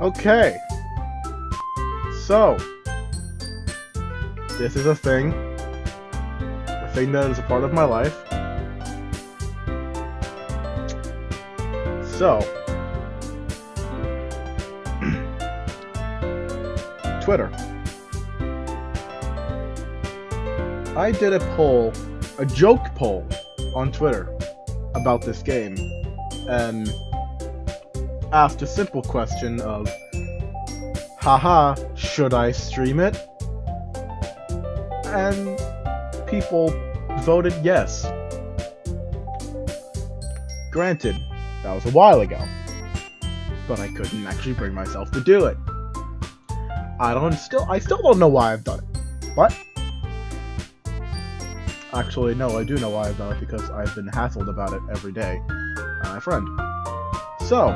Okay. So, this is a thing that is a part of my life. So, Twitter. I did a poll, a joke poll, on Twitter about this game, and asked a simple question of, haha, should I stream it? And people voted yes. Granted, that was a while ago, but I couldn't actually bring myself to do it. I still don't know why I've done it, but actually, no, I do know why I've done it, because I've been hassled about it every day by my friend. So,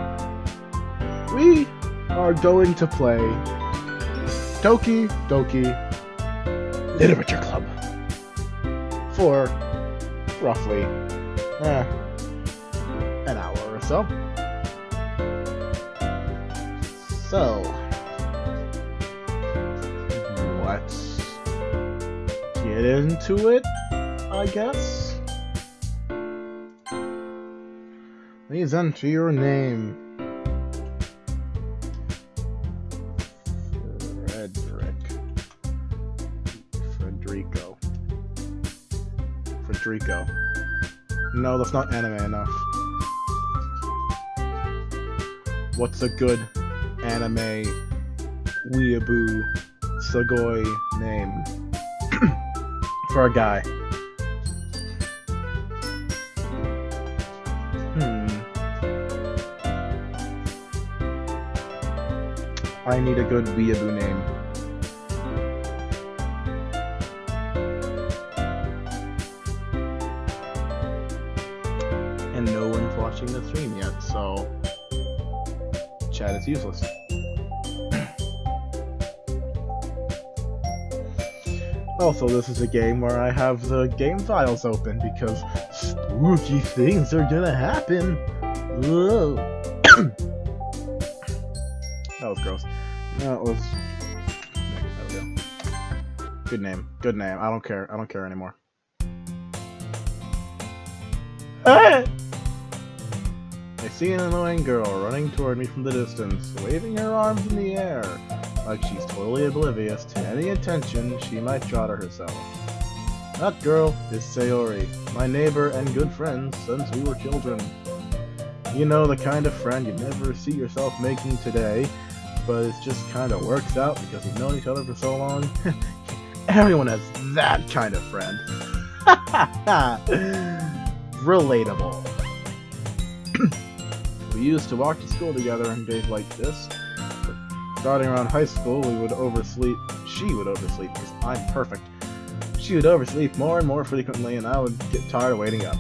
we are going to play Doki Literature Club for roughly an hour or so. So, let's get into it, I guess. Please enter your name. Frederico. No, that's not anime enough. What's a good anime weeaboo Sugoi name for a guy? I need a good weeaboo name. And no one's watching the stream yet, so chat is useless. Also, this is a game where I have the game files open because spooky things are gonna happen. That was gross. That was... There we go. Good name. Good name. I don't care. I don't care anymore. I see an annoying girl running toward me from the distance, waving her arms in the air, like she's totally oblivious to any attention she might draw to herself. That girl is Sayori, my neighbor and good friend since we were children. You know, the kind of friend you never see yourself making today, but it just kinda works out because we've known each other for so long. Everyone has that kind of friend. Relatable. We used to walk to school together on days like this, but starting around high school we would oversleep. She would oversleep because I'm perfect. She would oversleep more and more frequently and I would get tired of waiting up.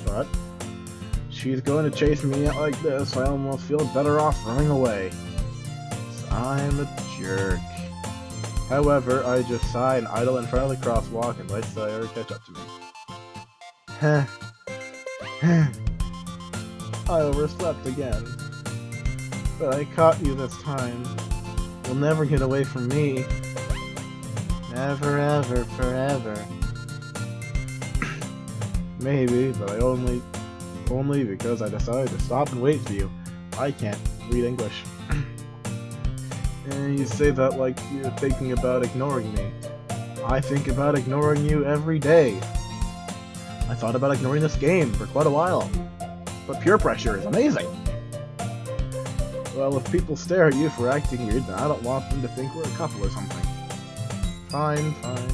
But she's going to chase me out like this, I almost feel better off running away. I'm a jerk. However, I just sigh and idle in front of the crosswalk and wait till Sayori catch up to me. I overslept again. But I caught you this time. You'll never get away from me. Never, ever, forever. Maybe, but I only because I decided to stop and wait for you. I can't read English. And you say that like you're thinking about ignoring me. I think about ignoring you every day. I thought about ignoring this game for quite a while. But peer pressure is amazing! Well, if people stare at you for acting weird, then I don't want them to think we're a couple or something. Fine, fine.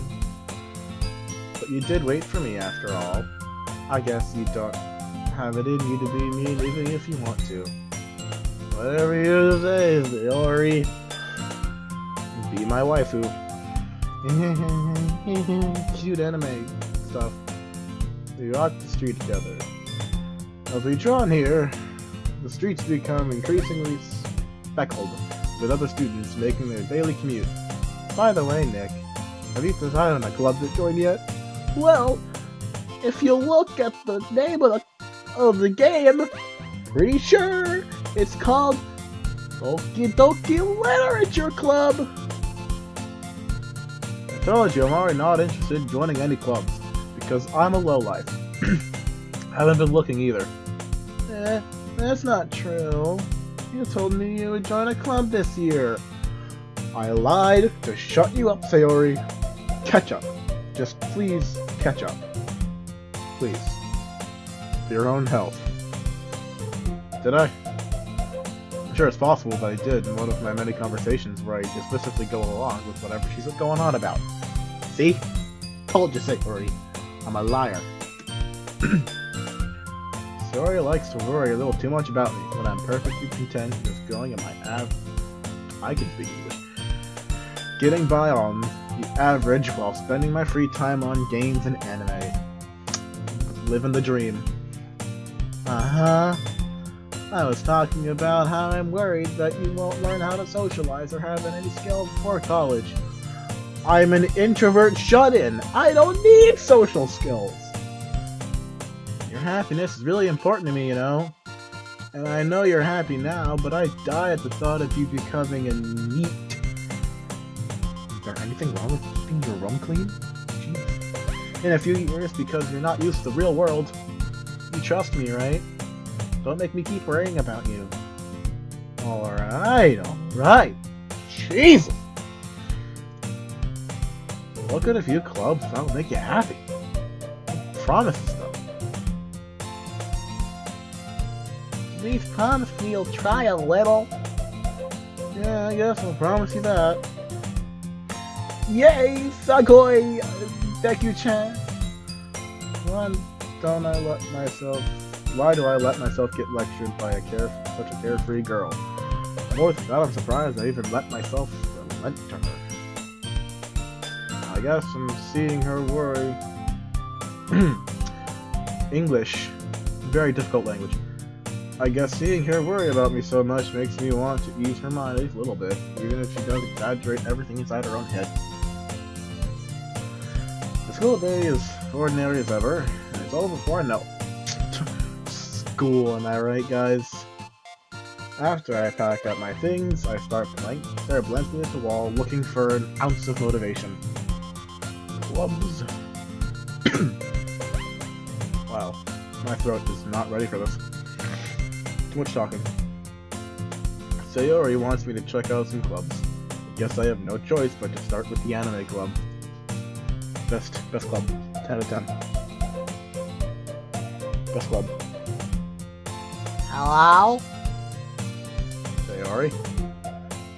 But you did wait for me after all. I guess you don't have it in you to be mean even if you want to. Whatever you say, Sayori. Be my waifu. Cute anime stuff. We walk the street together. As we draw near, the streets become increasingly speckled with other students making their daily commute. By the way, Nick, have you decided on a club to join yet? Well, if you look at the name of the game, pretty sure it's called Doki Literature Club! I told you I'm already not interested in joining any clubs, because I'm a lowlife. Haven't been looking either. That's not true. You told me you would join a club this year. I lied to shut you up, Sayori. Catch up. Just please catch up. Please. For your own health. Did I? I'm sure it's possible that I did in one of my many conversations where I just specifically go along with whatever she's going on about. See? Told you, Sayori. I'm a liar. Sayori likes to worry a little too much about me when I'm perfectly content just going in my I can speak English. Getting by on the average while spending my free time on games and anime. Living the dream. I was talking about how I'm worried that you won't learn how to socialize or have any skills before college. I'm an introvert shut-in. I don't need social skills. Your happiness is really important to me, you know. And I know you're happy now, but I die at the thought of you becoming a neat. Is there anything wrong with keeping your room clean? Jeez. In a few years, because you're not used to the real world. You trust me, right? Don't make me keep worrying about you. Alright, alright. Jesus! Look at a few clubs that'll make you happy. Promises though. Please promise me you'll try a little. Yeah, I guess I'll promise you that. Yay, Sakoi! Thank you, Chan. Why do I let myself get lectured by such a carefree girl? More than that, I'm surprised I even let myself relent to her. I guess I'm seeing her worry. English. Very difficult language. I guess seeing her worry about me so much makes me want to ease her mind a little bit, even if she does exaggerate everything inside her own head. The school day is ordinary as ever, and it's over before I know. School, am I right, guys? After I pack up my things, I stare blankly at the wall, looking for an ounce of motivation. Clubs. Wow, my throat is not ready for this. Too much talking. Sayori wants me to check out some clubs. I guess I have no choice but to start with the anime club. Best club. 10 out of 10. Best club. Hello? Sayori?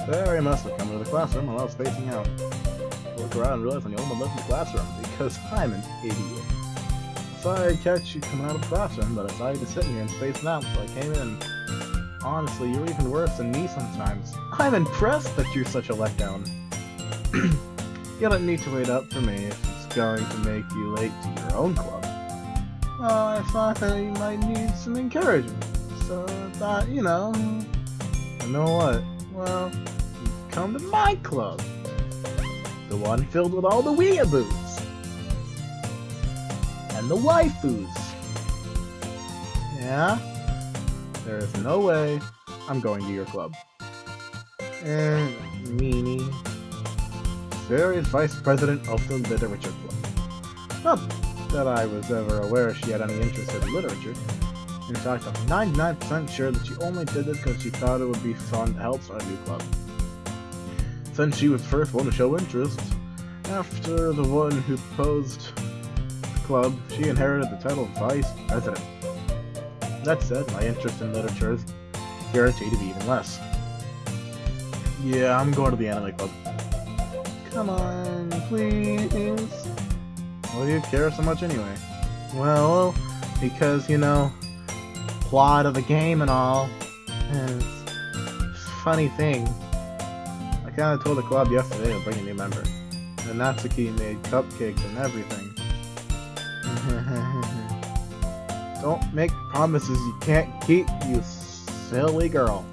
Sayori must have come into the classroom while I was spacing out. I look around and realize I'm the only one left in the classroom because I'm an idiot. Sorry I'd catch you coming out of the classroom, but I decided to sit here and space out, so I came in. Honestly, you're even worse than me sometimes. I'm impressed that you're such a letdown. You don't need to wait up for me if it's going to make you late to your own club. Well, I thought that you might need some encouragement, so I thought, you know what? Well, you've come to my club. The one filled with all the weeaboos. And the waifus. Yeah? There is no way I'm going to your club. Meanie. Sarah is vice president of the literature club. Not that I was ever aware she had any interest in literature. In fact, I'm 99% sure that she only did this because she thought it would be fun to help start a new club. Since she was the first one to show interest, after the one who proposed the club, she inherited the title of vice president. That said, my interest in literature is guaranteed to be even less. Yeah, I'm going to the anime club. Come on, please. Why do you care so much anyway? Well, because, you know, plot of the game and all. And it's a funny thing. I kinda told the club yesterday to bring a new member. And Natsuki made cupcakes and everything. Don't make promises you can't keep, you silly girl.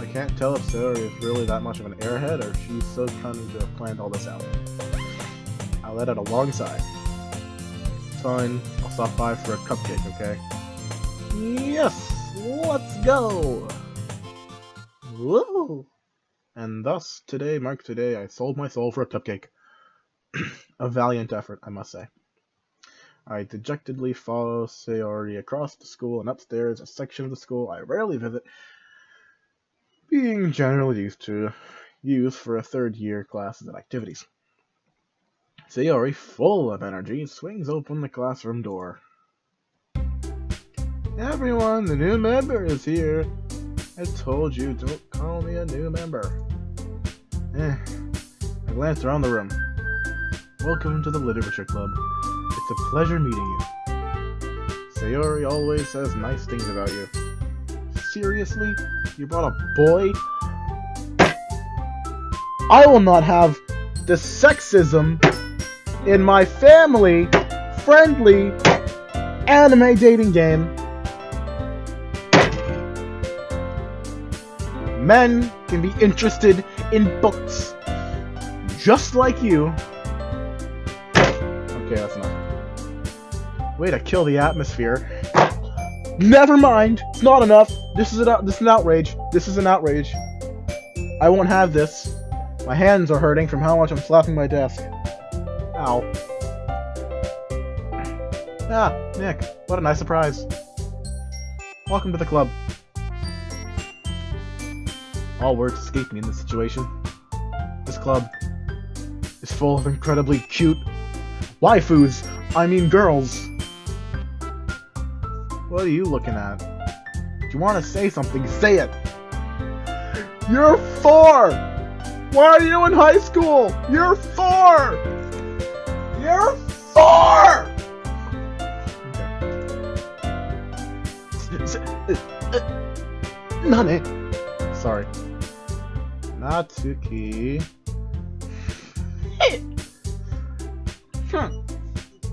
I can't tell if Sayori is really that much of an airhead or if she's so cunning to have planned all this out. I let out a long sigh. Fine, I'll stop by for a cupcake, okay? Yes! Let's go! Woo! And thus, today marks the day I sold my soul for a cupcake. A valiant effort, I must say. I dejectedly follow Sayori across the school and upstairs, a section of the school I rarely visit, being generally used for a third-year classes and activities. Sayori, full of energy, swings open the classroom door. Everyone, the new member is here. I told you, don't call me a new member. I glanced around the room. Welcome to the Literature Club. It's a pleasure meeting you. Sayori always says nice things about you. Seriously? You brought a boy? I will not have the sexism in my family-friendly anime dating game. Men can be interested in books, just like you. Okay, that's enough. Way to kill the atmosphere. Never mind, it's not enough. This is an outrage. This is an outrage. I won't have this. My hands are hurting from how much I'm slapping my desk. Ow. Ah, Nick, what a nice surprise. Welcome to the club. All words escape me in this situation. This club is full of incredibly cute waifus. I mean girls. What are you looking at? If you want to say something, say it. You're 4! Why are you in high school? You're 4! You're 4! Okay. Nane. Sorry. Natsuki.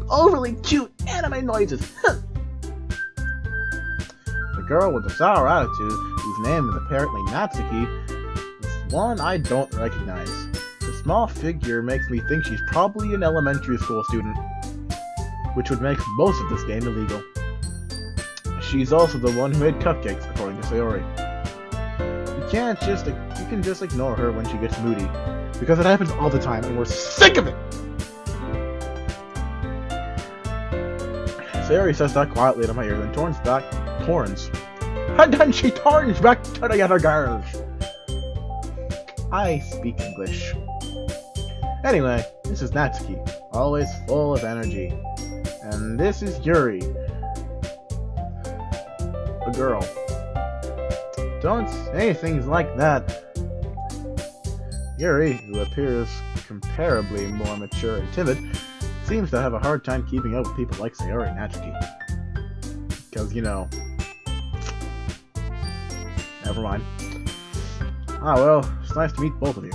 Overly cute anime noises. The girl with the sour attitude, whose name is apparently Natsuki, is one I don't recognize. The small figure makes me think she's probably an elementary school student, which would make most of this game illegal. She's also the one who made cupcakes, according to Sayori. You can just ignore her when she gets moody, because it happens all the time and we're sick of it! Sayori says that quietly into my ear, then turns. And then she turns back to the other girls. I speak English. Anyway, this is Natsuki, always full of energy. And this is Yuri. A girl. Don't say things like that. Yuri, who appears comparably more mature and timid, seems to have a hard time keeping up with people like Sayori and Natsuki. Because, you know... Never mind. Ah, well, it's nice to meet both of you.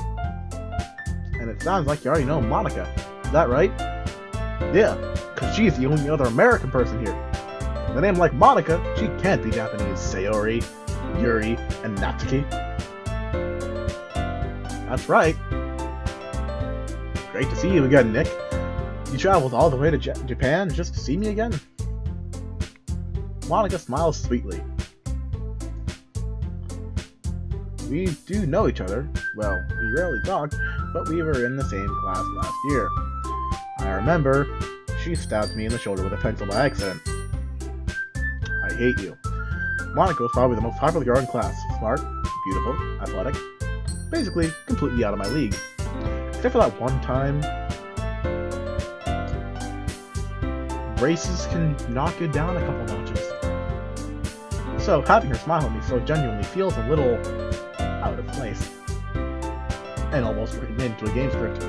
And it sounds like you already know Monica. Is that right? Yeah, because she's the only other American person here. With a name like Monica, she can't be Japanese. Sayori, Yuri, and Natsuki. That's right. Great to see you again, Nick. You traveled all the way to Japan just to see me again? Monica smiles sweetly. We do know each other. Well, we rarely talk, but we were in the same class last year. I remember she stabbed me in the shoulder with a pencil by accident. I hate you. Monica was probably the most popular girl in class. Smart, beautiful, athletic. Basically, completely out of my league. Except for that one time. Races can knock it down a couple notches. So, having her smile at me so genuinely feels a little out of place. And almost written into a game script.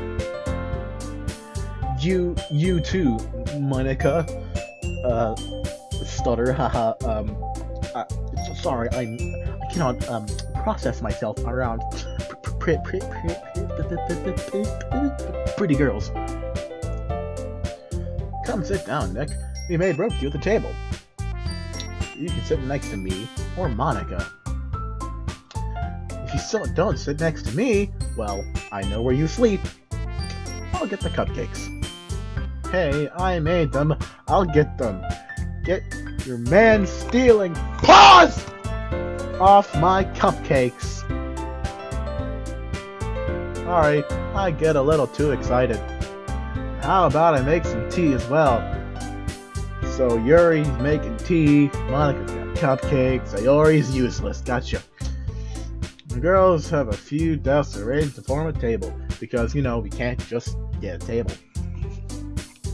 You too, Monica. Stutter, haha, sorry, I cannot, process myself around pretty girls. Come sit down, Nick. We made room for you at the table. You can sit next to me or Monica. If you still don't sit next to me, well, I know where you sleep. I'll get the cupcakes. Hey, I made them. I'll get them. Get your man-stealing paws off my cupcakes. Sorry, I get a little too excited. How about I make some tea as well? So Yuri's making tea, Monika's got cupcakes, Sayori's useless, gotcha. The girls have a few desks arranged to form a table, because, you know, we can't just get a table.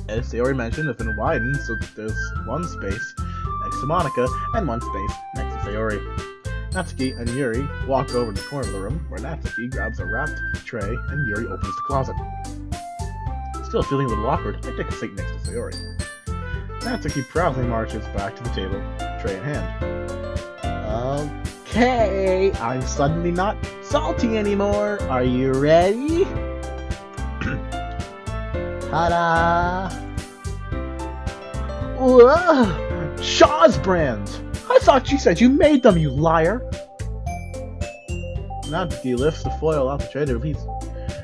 As Sayori mentioned, it's been widened, so there's one space next to Monika, and one space next to Sayori. Natsuki and Yuri walk over to the corner of the room, where Natsuki grabs a wrapped tray, and Yuri opens the closet. Still feeling a little awkward, I take a seat next to Sayori. Natsuki proudly marches back to the table, tray in hand. Okay, I'm suddenly not salty anymore. Are you ready? Ta-da! Whoa! Shaw's brand! I thought you said you made them, you liar! Natsuki lifts the foil off the tray to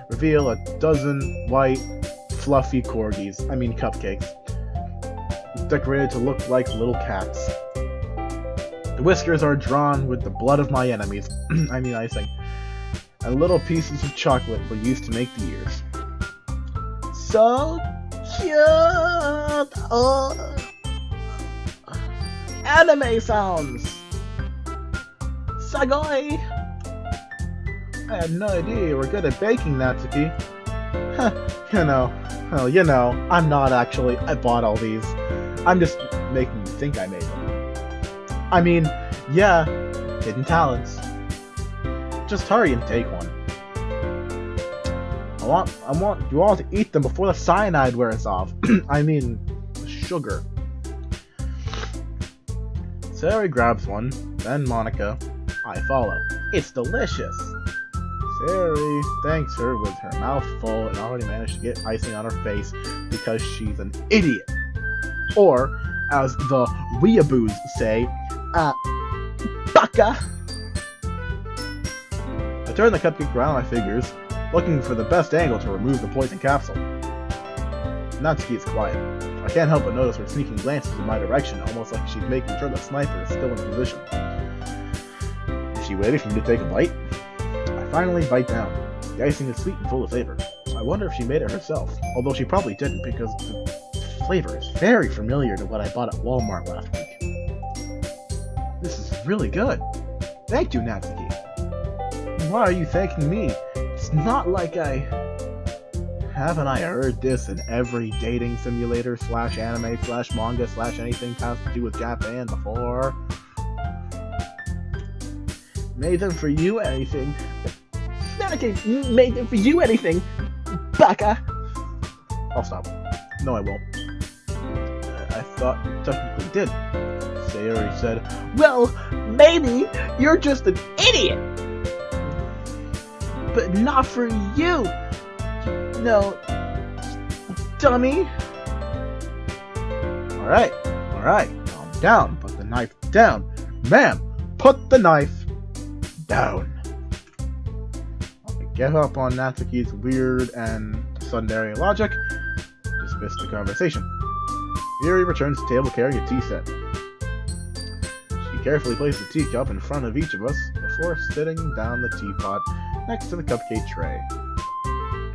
reveal a dozen white, fluffy cupcakes. Decorated to look like little cats. The whiskers are drawn with the blood of my enemies, icing, and little pieces of chocolate were used to make the ears. So cute! Oh. Anime sounds! Sagoi! I had no idea you were good at baking, Natsuki. You know, I'm not actually. I bought all these. I'm just making you think I made them. I mean, yeah, hidden talents. Just hurry and take one. I want you all to eat them before the cyanide wears off. I mean, the sugar. Sayori grabs one, then Monika. I follow. It's delicious. Sayori thanks her with her mouth full and already managed to get icing on her face because she's an idiot. Or, as the weeaboos say, baka! I turn the cupcake around my fingers, looking for the best angle to remove the poison capsule. Natsuki is quiet. I can't help but notice her sneaking glances in my direction, almost like she's making sure the sniper is still in position. Is she waiting for me to take a bite? I finally bite down. The icing is sweet and full of flavor. I wonder if she made it herself, although she probably didn't because the flavor is very familiar to what I bought at Walmart last week. This is really good. Thank you, Natsuki. Why are you thanking me? It's not like Haven't I heard this in every dating simulator / anime / manga / anything has to do with Japan before? Made them for you anything. Natsuki made them for you anything, baka! I'll stop. No, I won't. I thought you technically did. Sayori said, well, maybe you're just an idiot! But not for you! No, dummy! Alright, calm down. Put the knife down. Ma'am, put the knife down. I give up on Natsuki's weird and secondary logic. Dismiss the conversation. Yuri returns to the table carrying a tea set. She carefully places the teacup in front of each of us before setting down the teapot next to the cupcake tray.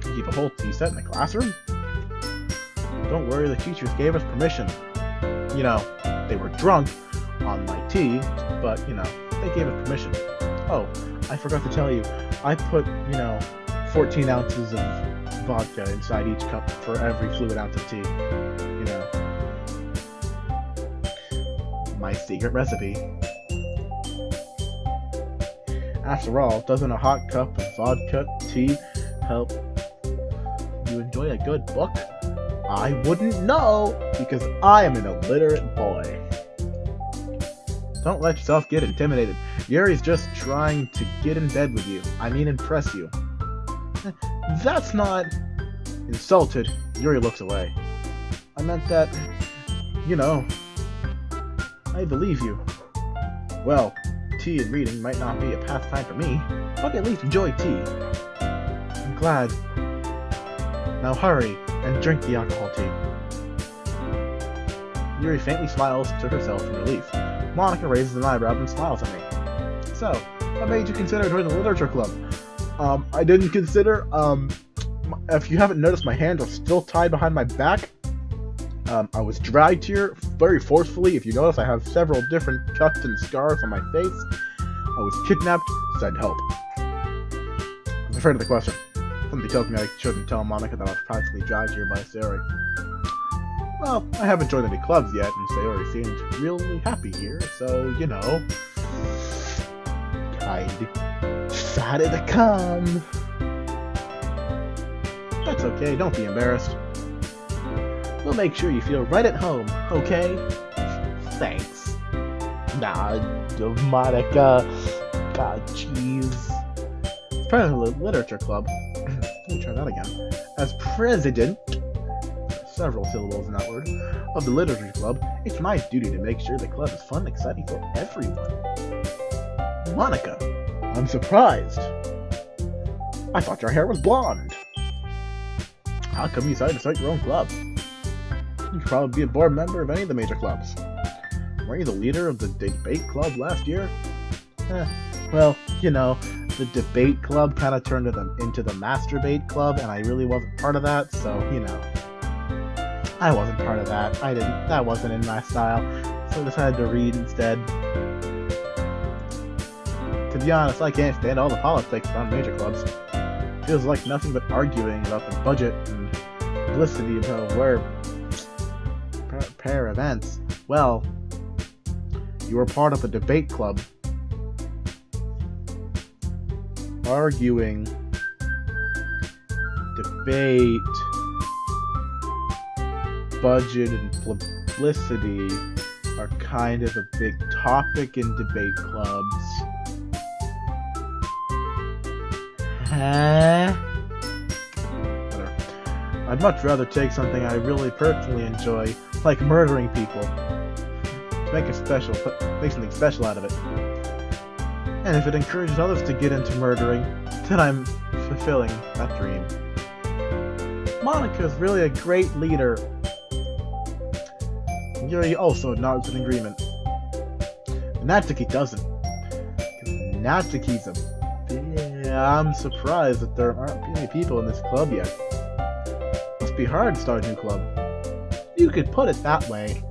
You keep a whole tea set in the classroom? Don't worry, the teachers gave us permission. You know, they were drunk on my tea, but, you know, they gave us permission. Oh, I forgot to tell you, I put, 14 ounces of vodka inside each cup for every fluid ounce of tea. You know. My secret recipe. After all, doesn't a hot cup of vodka tea help you enjoy a good book? I wouldn't know, because I am an illiterate boy. Don't let yourself get intimidated. Yuri's just trying to get in bed with you. I mean, impress you. That's not... Insulted, Yuri looks away. I meant that... I believe you. Well, tea and reading might not be a pastime for me, but at least enjoy tea. I'm glad. Now hurry and drink the alcohol tea. Yuri faintly smiles to herself in relief. Monika raises an eyebrow and smiles at me. So, what made you consider joining the literature club? I didn't consider, if you haven't noticed, my hands are still tied behind my back. I was dragged here very forcefully. If you notice, I have several different cuts and scars on my face. I was kidnapped, send help. I was afraid of the question. Somebody tells me I shouldn't tell Monica that I was practically dragged here by Sayori. Well, I haven't joined any clubs yet, and Sayori seemed really happy here, so, you know, kinda decided to come. That's okay, don't be embarrassed. We'll make sure you feel right at home, okay? Thanks. Nah, Monica. God, jeez. As part of the literature club. Let me try that again. As president, several syllables in that word, of the literature club, it's my duty to make sure the club is fun and exciting for everyone. Monica, I'm surprised. I thought your hair was blonde. How come you decided to start your own club? You could probably be a board member of any of the major clubs. Weren't you the leader of the debate club last year? Well, you know, the debate club kind of turned into the masturbate club, and I really wasn't part of that, so, you know. I wasn't part of that. That wasn't in my style, so I decided to read instead. To be honest, I can't stand all the politics around major clubs. Feels like nothing but arguing about the budget and publicity about where pair events. Well, you were part of a debate club. Arguing, debate, budget, and publicity are kind of a big topic in debate clubs. Huh? Whatever. I'd much rather take something I really personally enjoy, like murdering people, to make something special out of it. And if it encourages others to get into murdering, then I'm fulfilling that dream. Monica's really a great leader. Yuri also nods in agreement. Natsuki doesn't. Natsuki's I'm surprised that there aren't many people in this club yet. Must be hard to start a new club. You could put it that way.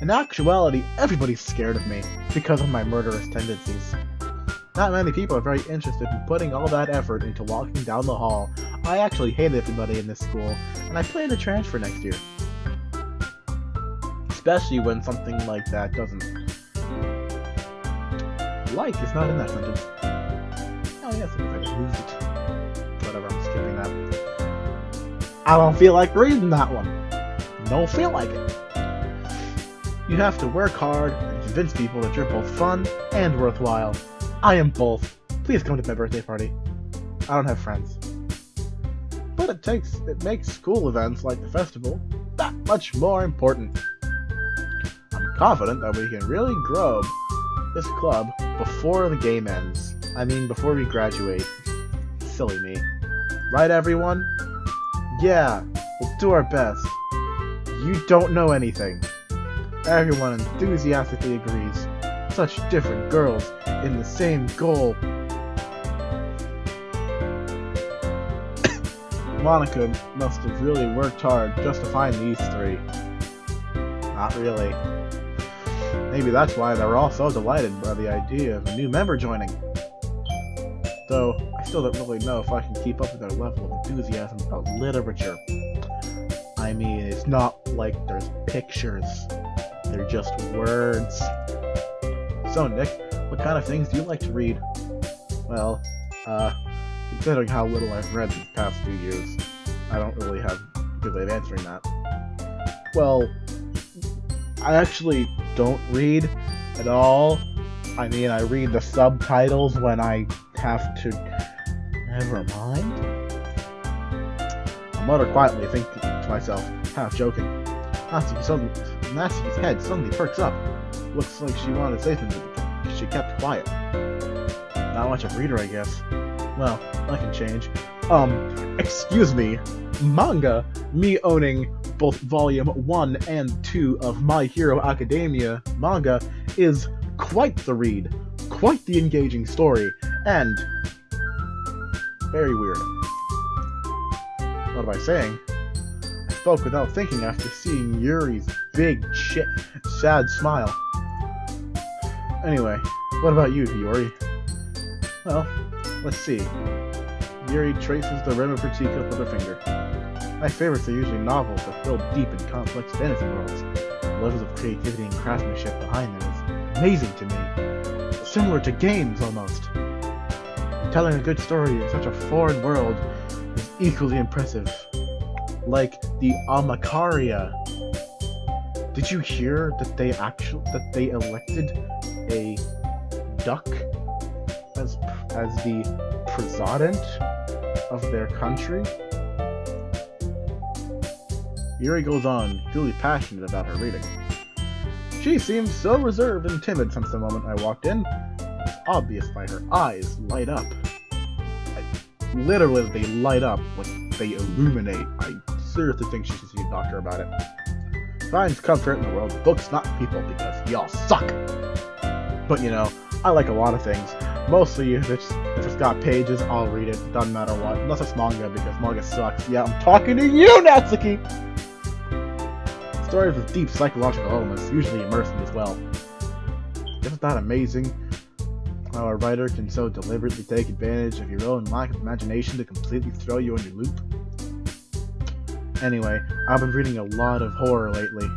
In actuality, everybody's scared of me because of my murderous tendencies. Not many people are very interested in putting all that effort into walking down the hall. I actually hate everybody in this school, and I plan to transfer next year. Especially when something like that doesn't... Like is not in that sentence. Oh yes, I moved it. Whatever, I'm skipping that. I don't feel like reading that one. Don't feel like it. You have to work hard and convince people that you're both fun and worthwhile. I am both. Please come to my birthday party. I don't have friends. But it makes school events like the festival that much more important. I'm confident that we can really grow this club before the game ends. I mean, before we graduate. Silly me. Right, everyone? Yeah, we'll do our best. You don't know anything. Everyone enthusiastically agrees. Such different girls in the same goal. Monica must have really worked hard just to find these three. Not really. Maybe that's why they were all so delighted by the idea of a new member joining. Though, I still don't really know if I can keep up with their level of enthusiasm about literature. I mean, it's not like there's pictures. They're just words. So, Nick, what kind of things do you like to read? Well, considering how little I've read these past few years, I don't really have a good way of answering that. Well, I actually don't read at all. I mean, I read the subtitles when I have to... Never mind. I mutter quietly, thinking to myself, half joking. Natsuki's head suddenly perks up. Looks like she wanted to say something, but she kept quiet. Not much of a reader, I guess. Well, I can change. Excuse me. Manga, me owning both Volume 1 and 2 of My Hero Academia manga, is quite the read, quite the engaging story, and very weird. What am I saying? I spoke without thinking after seeing Yuri's big, sad smile. Anyway, what about you, Yuri? Well, let's see. Yuri traces the rim of her teacup with her finger. My favorites are usually novels that build deep and complex fantasy worlds. The levels of creativity and craftsmanship behind them is amazing to me. Similar to games, almost. Telling a good story in such a foreign world is equally impressive. Like the Amakaria. Did you hear that they elected a duck as the president of their country? Yuri goes on, clearly passionate about her reading. She seemed so reserved and timid since the moment I walked in. It's obvious by her eyes light up. Literally, they light up, like they illuminate. I seriously think she should see a doctor about it. Finds comfort in the world of books, not people, because y'all suck. But you know, I like a lot of things. Mostly, if it's got pages, I'll read it, doesn't matter what. Unless it's manga, because manga sucks. Yeah, I'm talking to you, Natsuki! Stories with deep psychological elements usually immerse me as well. Isn't that amazing? How a writer can so deliberately take advantage of your own lack of imagination to completely throw you in your loop? Anyway, I've been reading a lot of horror lately.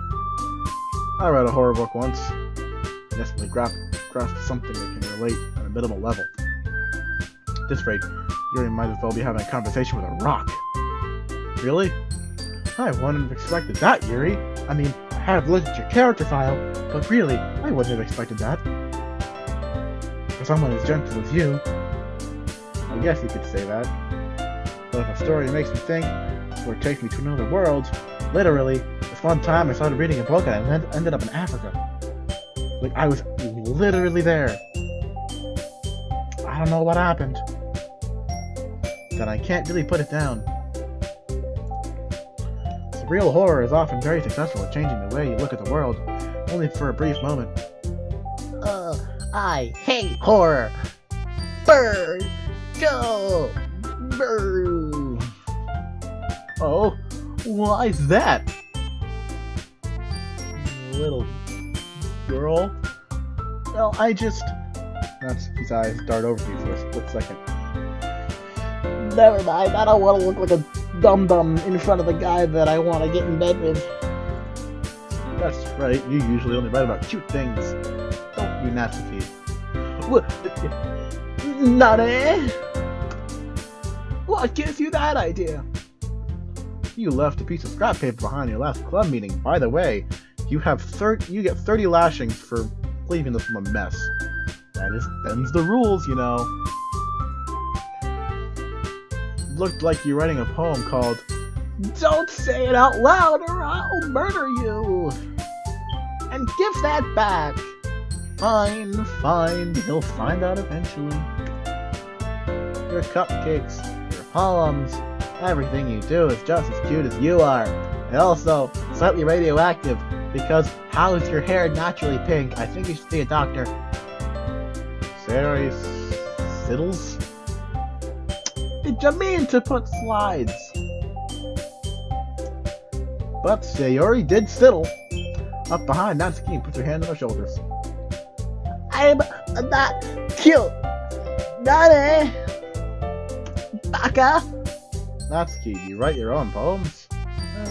I read a horror book once. Desperately grasped something that can relate at a minimal level. At this rate, Yuri might as well be having a conversation with a rock. Really? I wouldn't have expected that, Yuri. I mean, I have looked at your character file, but really, I wouldn't have expected that. For someone as gentle as you, I guess you could say that. But if a story makes me think, or takes me to another world, literally, this one time I started reading a book and I ended up in Africa. Like, I was literally there. I don't know what happened. Then I can't really put it down. Real horror is often very successful at changing the way you look at the world, only for a brief moment. I hate horror! Burn! Go! Burn! Oh, why's that? Little girl? Well, his eyes dart over to you for a split second. Never mind, I don't want to look like a dum-dum in front of the guy that I want to get in bed with. That's right, you usually only write about cute things. Don't you, Natsuki? What? Nani? What gives you that idea? You left a piece of scrap paper behind your last club meeting. By the way, you get 30 lashings for leaving this from a mess. Them's the rules, you know. Looked like you're writing a poem called Don't say it out loud or I'll murder you! And give that back! Fine, fine, he'll find out eventually. Your cupcakes, your poems, everything you do is just as cute as you are. And also, slightly radioactive, because how is your hair naturally pink? I think you should see a doctor. Sarah Siddles? Did you mean to put slides? But Sayori did sidle. Up behind Natsuki and puts her hand on her shoulders. I'm not cute! Nani? Baka? Natsuki, do you write your own poems?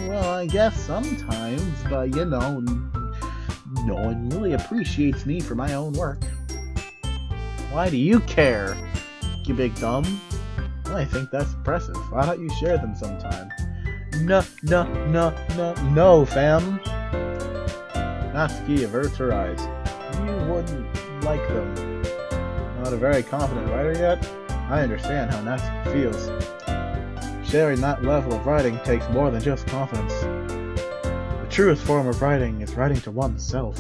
Well, I guess sometimes, but you know, no one really appreciates me for my own work. Why do you care, you big dumb? I think that's impressive. Why don't you share them sometime? No, fam. Natsuki averts her eyes. You wouldn't like them. Not a very confident writer yet? I understand how Natsuki feels. Sharing that level of writing takes more than just confidence. The truest form of writing is writing to oneself.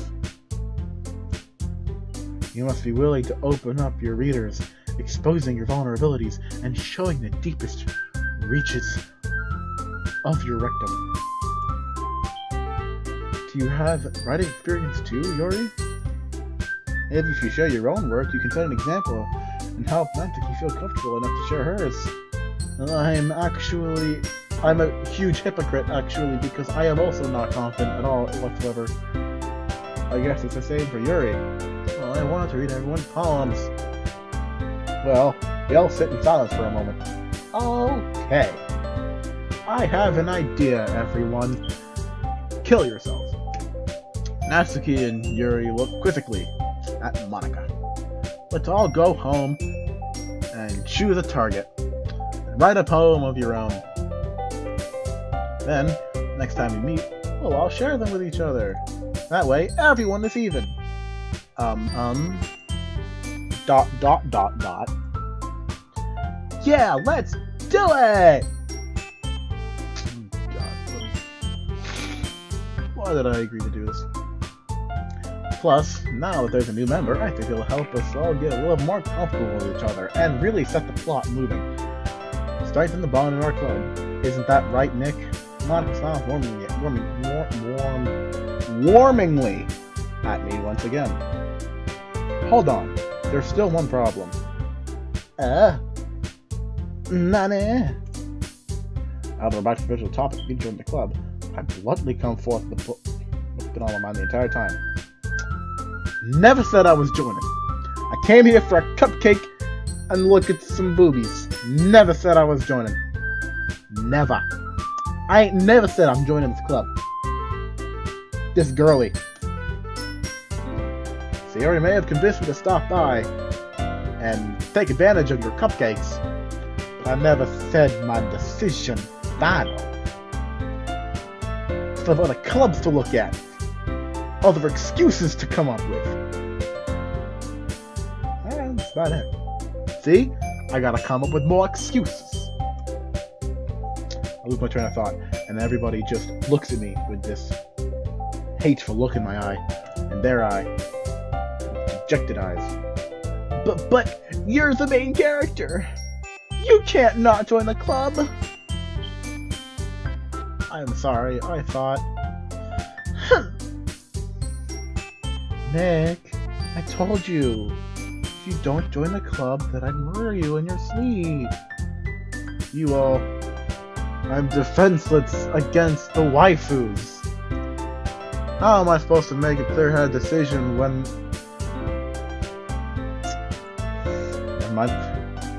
You must be willing to open up your readers, exposing your vulnerabilities, and showing the deepest reaches of your rectum. Do you have writing experience too, Yuri? Maybe if you share your own work, you can set an example and help Natsuki feel comfortable enough to share hers. I'm a huge hypocrite, actually, because I am also not confident at all whatsoever. I guess it's the same for Yuri. Well, I wanted to read everyone's poems. Well, we all sit in silence for a moment. Okay. I have an idea, everyone. Kill yourself. Natsuki and Yuri look quizzically at Monika. Let's all go home and choose a target. And write a poem of your own. Then, next time we meet, we'll all share them with each other. That way, everyone is even. Dot. Yeah, let's do it! God, why did I agree to do this? Plus, now that there's a new member, I think it'll help us all get a little more comfortable with each other and really set the plot moving. Strengthen the bond in our club. Isn't that right, Nick? Monika smiles warmingly at me once again. Hold on, there's still one problem. Nani? Out of the back to the original topic, you joined the club. I bluntly come forth with the book. What's been on my mind the entire time? Never said I was joining. I came here for a cupcake and look at some boobies. Never said I was joining. Never. I ain't never said I'm joining this club. This girly. Sayori may have convinced me to stop by and take advantage of your cupcakes, but I never said my decision final. Still have other clubs to look at. Other excuses to come up with. And that's about it. See? I gotta come up with more excuses. I lose my train of thought, and everybody just looks at me with this hateful look in my eye, and their eye, dejected eyes. But you're the main character. You can't not join the club. I'm sorry, I thought. Nick, I told you. If you don't join the club, then I'd murder you in your sleep. You all... I'm defenseless against the waifus. How am I supposed to make a clear-headed decision when... Never mind.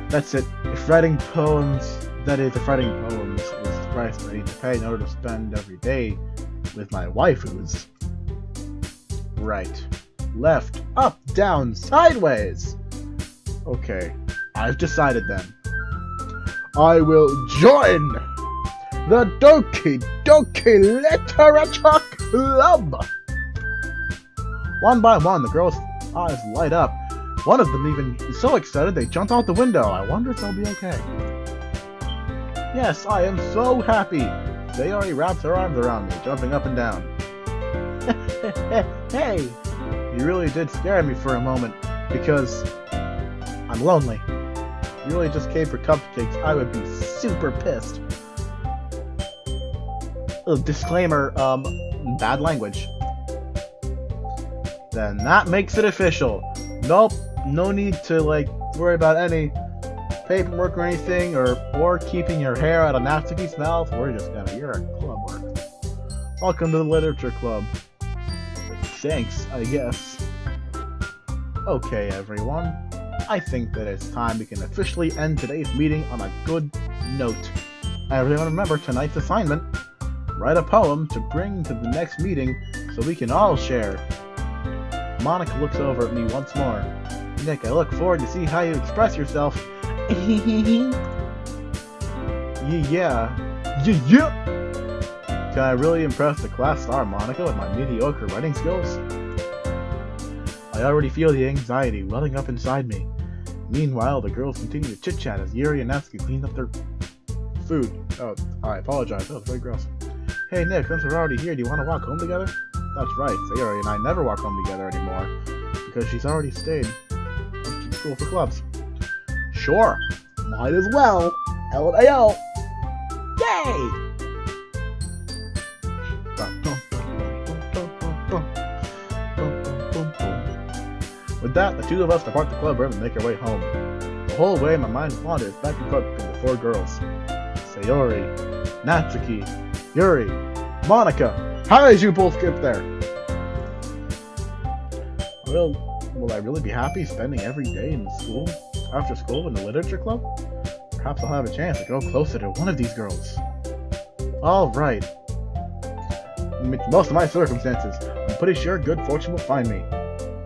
That's it. If writing poems... That is, if writing poems is the price I need to pay in order to spend every day with my waifus. Right. Left. Up. Down. Sideways! Okay. I've decided then. I will join the Doki Literature Club! One by one, the girls' eyes light up. One of them even is so excited they jump out the window. I wonder if they'll be okay. Yes, I am so happy. Sayori wraps her arms around me, jumping up and down. Hey! You really did scare me for a moment, because I'm lonely. You really just came for cupcakes, I would be super pissed. Disclaimer, bad language. Then that makes it official. Nope, no need to, like, worry about any paperwork or anything, or keeping your hair out of Natsuki's mouth. We're just gonna, you're a club worker. Welcome to the Literature Club. Thanks, I guess. Okay, everyone. I think that it's time we can officially end today's meeting on a good note. Everyone remember tonight's assignment. Write a poem to bring to the next meeting so we can all share. Monika looks over at me once more. Nick, I look forward to see how you express yourself. Yeah. Can I really impress the class star Monika with my mediocre writing skills? I already feel the anxiety welling up inside me. Meanwhile, the girls continue to chit-chat as Yuri and Natsuki clean up their food. Oh, I apologize. That was very gross. Hey Nick, since we're already here, do you want to walk home together? That's right, Sayori and I never walk home together anymore, because she's already stayed to school for clubs. Sure, might as well. LMAO. Yay! With that, the two of us depart the club room and make our way home. The whole way my mind wanders back and forth between the four girls. Sayori, Natsuki, Yuri, Monica. How did you both get there? Will I really be happy spending every day in school, after school in the literature club? Perhaps I'll have a chance to go closer to one of these girls. Alright. Most of my circumstances, I'm pretty sure good fortune will find me.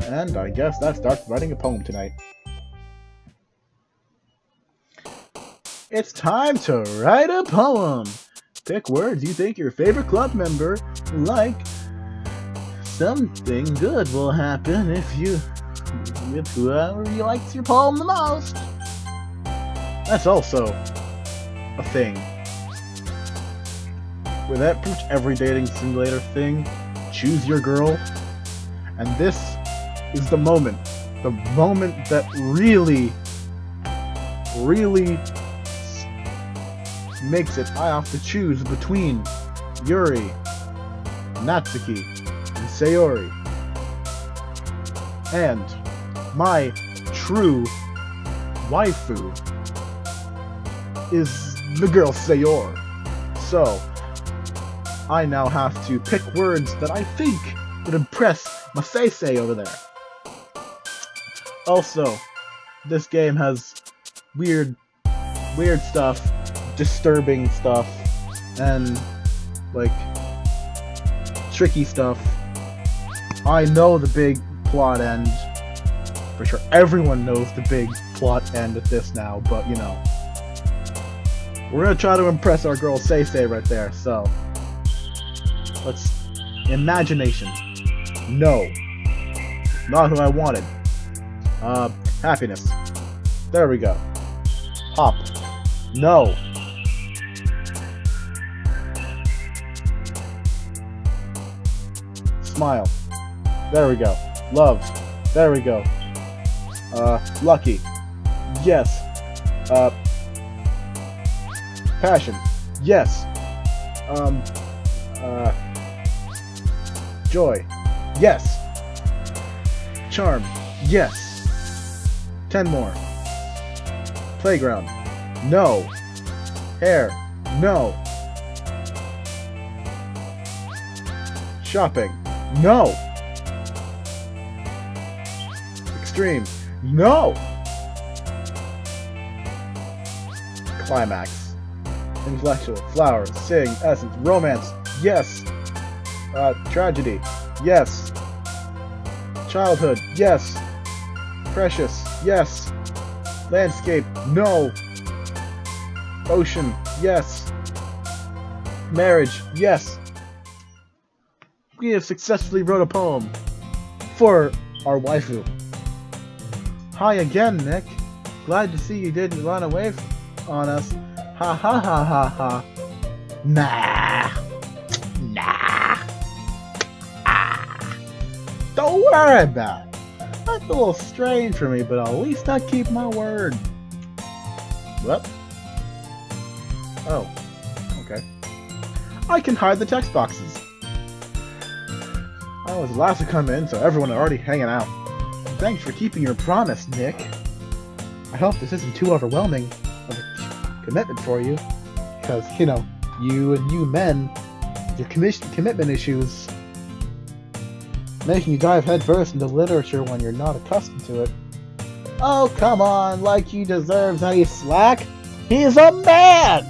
And I guess that starts writing a poem tonight. It's time to write a poem! Pick words you think your favorite club member will like. Something good will happen if you with whoever you likes your poem the most. That's also a thing. With that pretty much every dating simulator thing, choose your girl, and this is the moment that really makes it. I have to choose between Yuri, Natsuki, and Sayori. And my true waifu is the girl Sayori. So, I now have to pick words that I think would impress my Say over there. Also, this game has weird stuff, disturbing stuff, and, like, tricky stuff. I know the big plot end. For sure everyone knows the big plot end of this now, but, you know. We're gonna try to impress our girl Say right there, so. Let's... Imagination. No. Not who I wanted. Happiness. There we go. Hop. No. Smile. There we go. Love. There we go. Lucky. Yes. Passion. Yes. Joy. Yes. Charm. Yes. 10 more. Playground. No. Hair. No. Shopping. No. Extreme. No. Climax. Intellectual. Flowers. Sing. Essence. Romance. Yes. Tragedy. Yes. Childhood. Yes. Precious. Yes. Landscape. No. Ocean. Yes. Marriage. Yes. We have successfully wrote a poem for our waifu. Hi again, Nick. Glad to see you didn't run away on us. Ha ha ha ha ha. Nah. Nah. Ah. Don't worry about it. That's a little strange for me, but at least I keep my word. What? Oh. Okay. I can hide the text boxes. I was the last to come in, so everyone are already hanging out. Thanks for keeping your promise, Nick. I hope this isn't too overwhelming of a commitment for you, because, you know, you men, your commitment issues, making you dive headfirst into literature when you're not accustomed to it. Oh, come on, like he deserves any slack. He's a man!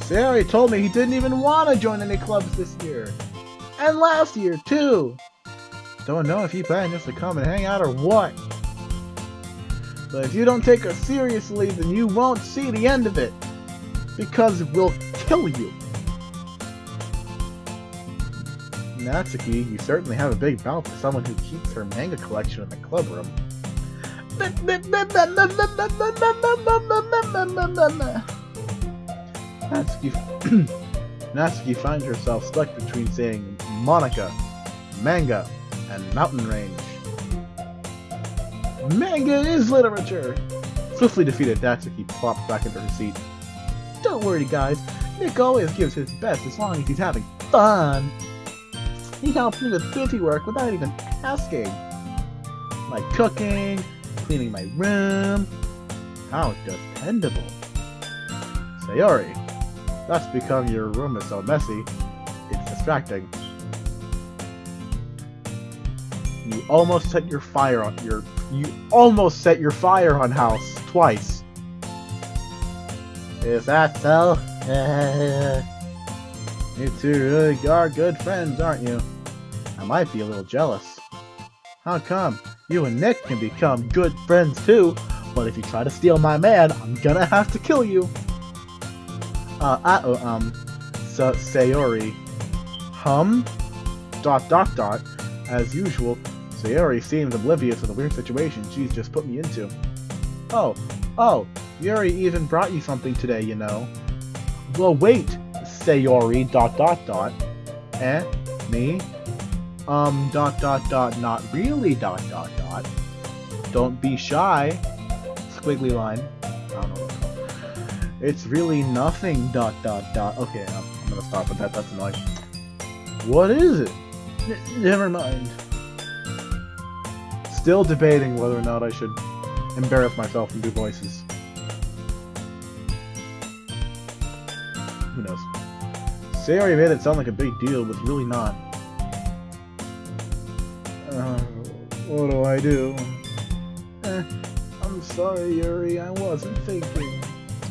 Sayori told me he didn't even want to join any clubs this year. And last year, too. Don't know if he planned just to come and hang out or what. But if you don't take her seriously, then you won't see the end of it. Because we'll kill you. Natsuki, you certainly have a big mouth for someone who keeps her manga collection in the club room. Natsuki finds herself stuck between saying Monica, manga, and mountain range. Manga is literature! Swiftly defeated, Natsuki plopped back into her seat. Don't worry, guys. Nick always gives his best as long as he's having fun. He helps me with busy work without even asking. Like cooking, cleaning my room. How dependable. Sayori, that's because your room is so messy. It's distracting. You almost set your fire on house twice. Is that so? You two really are good friends, aren't you? I might be a little jealous. How come? You and Nick can become good friends too, but if you try to steal my man, I'm gonna have to kill you. Sayori. As usual, Sayori seems oblivious to the weird situation she's just put me into. Oh, Yuri even brought you something today, you know. Well, wait, Sayori, Eh? Me? Not really, Don't be shy. Squiggly line. I don't know what it's called. It's really nothing, Okay, I'm gonna stop with that, that's annoying. What is it? Never mind. Still debating whether or not I should embarrass myself and do voices. Who knows? Sayori made it sound like a big deal, but it's really not. What do I do? I'm sorry, Yuri, I wasn't thinking.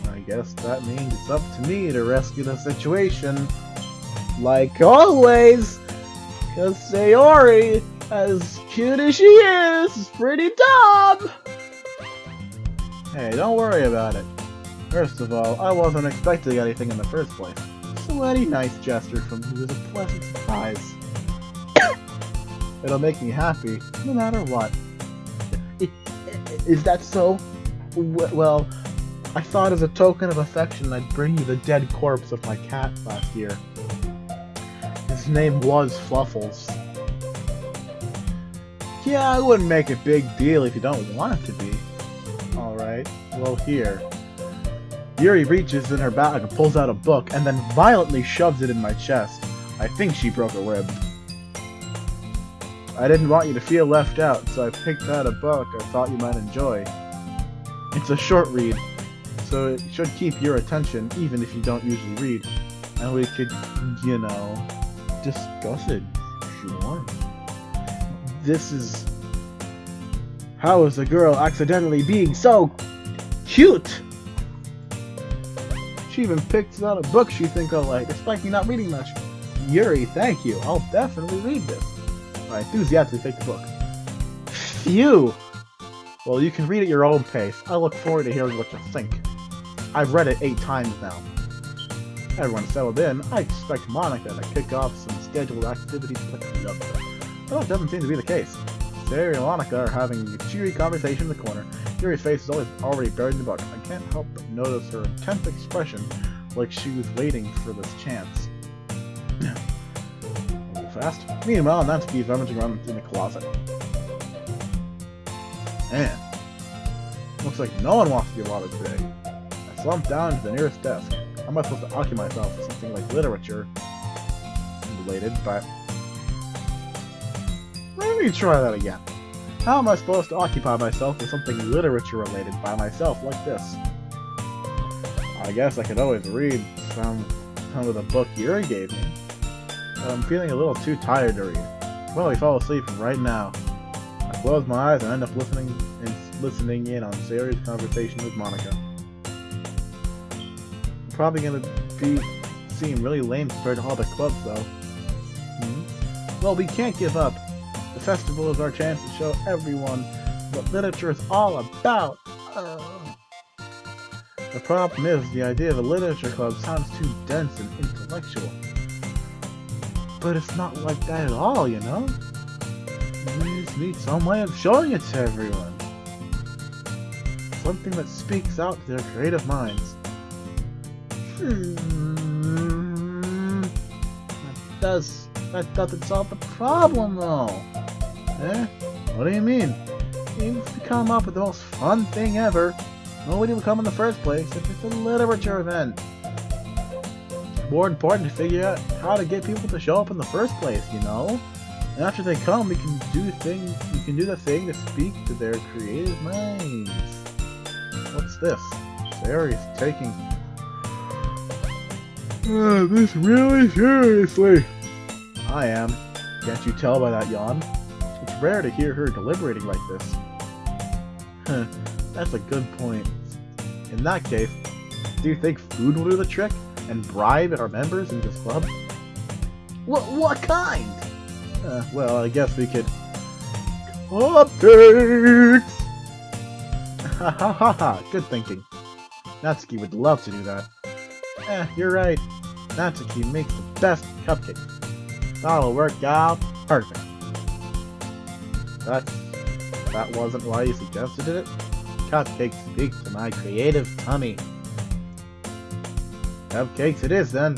I guess that means it's up to me to rescue the situation. Like always! Cause Sayori, as cute as she is pretty dumb! Hey, don't worry about it. First of all, I wasn't expecting anything in the first place. So any nice gesture from you is a pleasant surprise. It'll make me happy, no matter what. Is that so? Well, I thought as a token of affection I'd bring you the dead corpse of my cat last year. His name was Fluffles. Yeah, I wouldn't make a big deal if you don't want it to be. Alright, well here. Yuri reaches in her bag and pulls out a book, and then violently shoves it in my chest. I think she broke a rib. I didn't want you to feel left out, so I picked out a book I thought you might enjoy. It's a short read, so it should keep your attention even if you don't usually read. And we could, you know, discuss it. Sure. This is... How is a girl accidentally being so cute? She even picks out a book she thinks I'll like, despite me not reading much. Yuri, thank you. I'll definitely read this. I enthusiastically take the book. Phew! Well, you can read at your own pace. I look forward to hearing what you think. I've read it 8 times now. Everyone's settled in. I expect Monica to kick off some scheduled activities with the club. But that doesn't seem to be the case. Sarah and Monica are having a cheery conversation in the corner. Yuri's face is already buried in the book. I can't help but notice her intense expression, like she was waiting for this chance. Fast. Meanwhile, Natsuki's rummaging around in the closet. Man, looks like no one wants to be allotted today. I slumped down to the nearest desk. How am I supposed to occupy myself with something like literature related, but... Let me try that again. How am I supposed to occupy myself with something literature related by myself like this? I guess I could always read some of the book Yuri gave me. I'm feeling a little too tired to read. I'll probably fall asleep right now. I close my eyes and end up listening in on Sayori's conversation with Monica. I'm probably gonna seem really lame compared to all the clubs though. Well, we can't give up. The festival is our chance to show everyone what literature is all about. The problem is, the idea of a literature club sounds too dense and intellectual. But it's not like that at all, you know? We just need some way of showing it to everyone. Something that speaks out to their creative minds. That doesn't solve the problem, though. Eh? What do you mean? Even if we come up with the most fun thing ever, nobody will come in the first place if it's a literature event. More important to figure out how to get people to show up in the first place, you know? And after they come, we can do the thing to speak to their creative minds. What's this? Sayori's taking this really seriously. I am. Can't you tell by that yawn? It's rare to hear her deliberating like this. That's a good point. In that case, do you think food will do the trick and bribe our members in this club? What kind? Well, I guess we could... Cupcakes! Ha ha ha ha, good thinking. Natsuki would love to do that. You're right. Natsuki makes the best cupcakes. That'll work out perfect. That wasn't why you suggested it? Cupcakes speak to my creative tummy. Cupcakes it is then.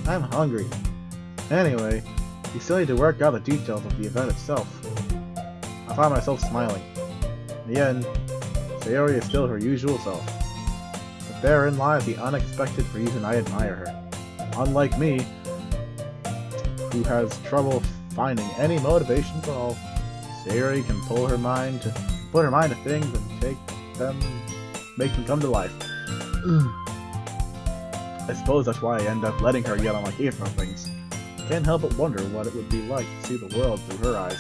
I'm hungry. Anyway, we still need to work out the details of the event itself. I found myself smiling. In the end, Sayori is still her usual self. But therein lies the unexpected reason I admire her. Unlike me, who has trouble finding any motivation at all, Sayori can put her mind to things and make them come to life. I suppose that's why I end up letting her get on my case about things. Can't help but wonder what it would be like to see the world through her eyes.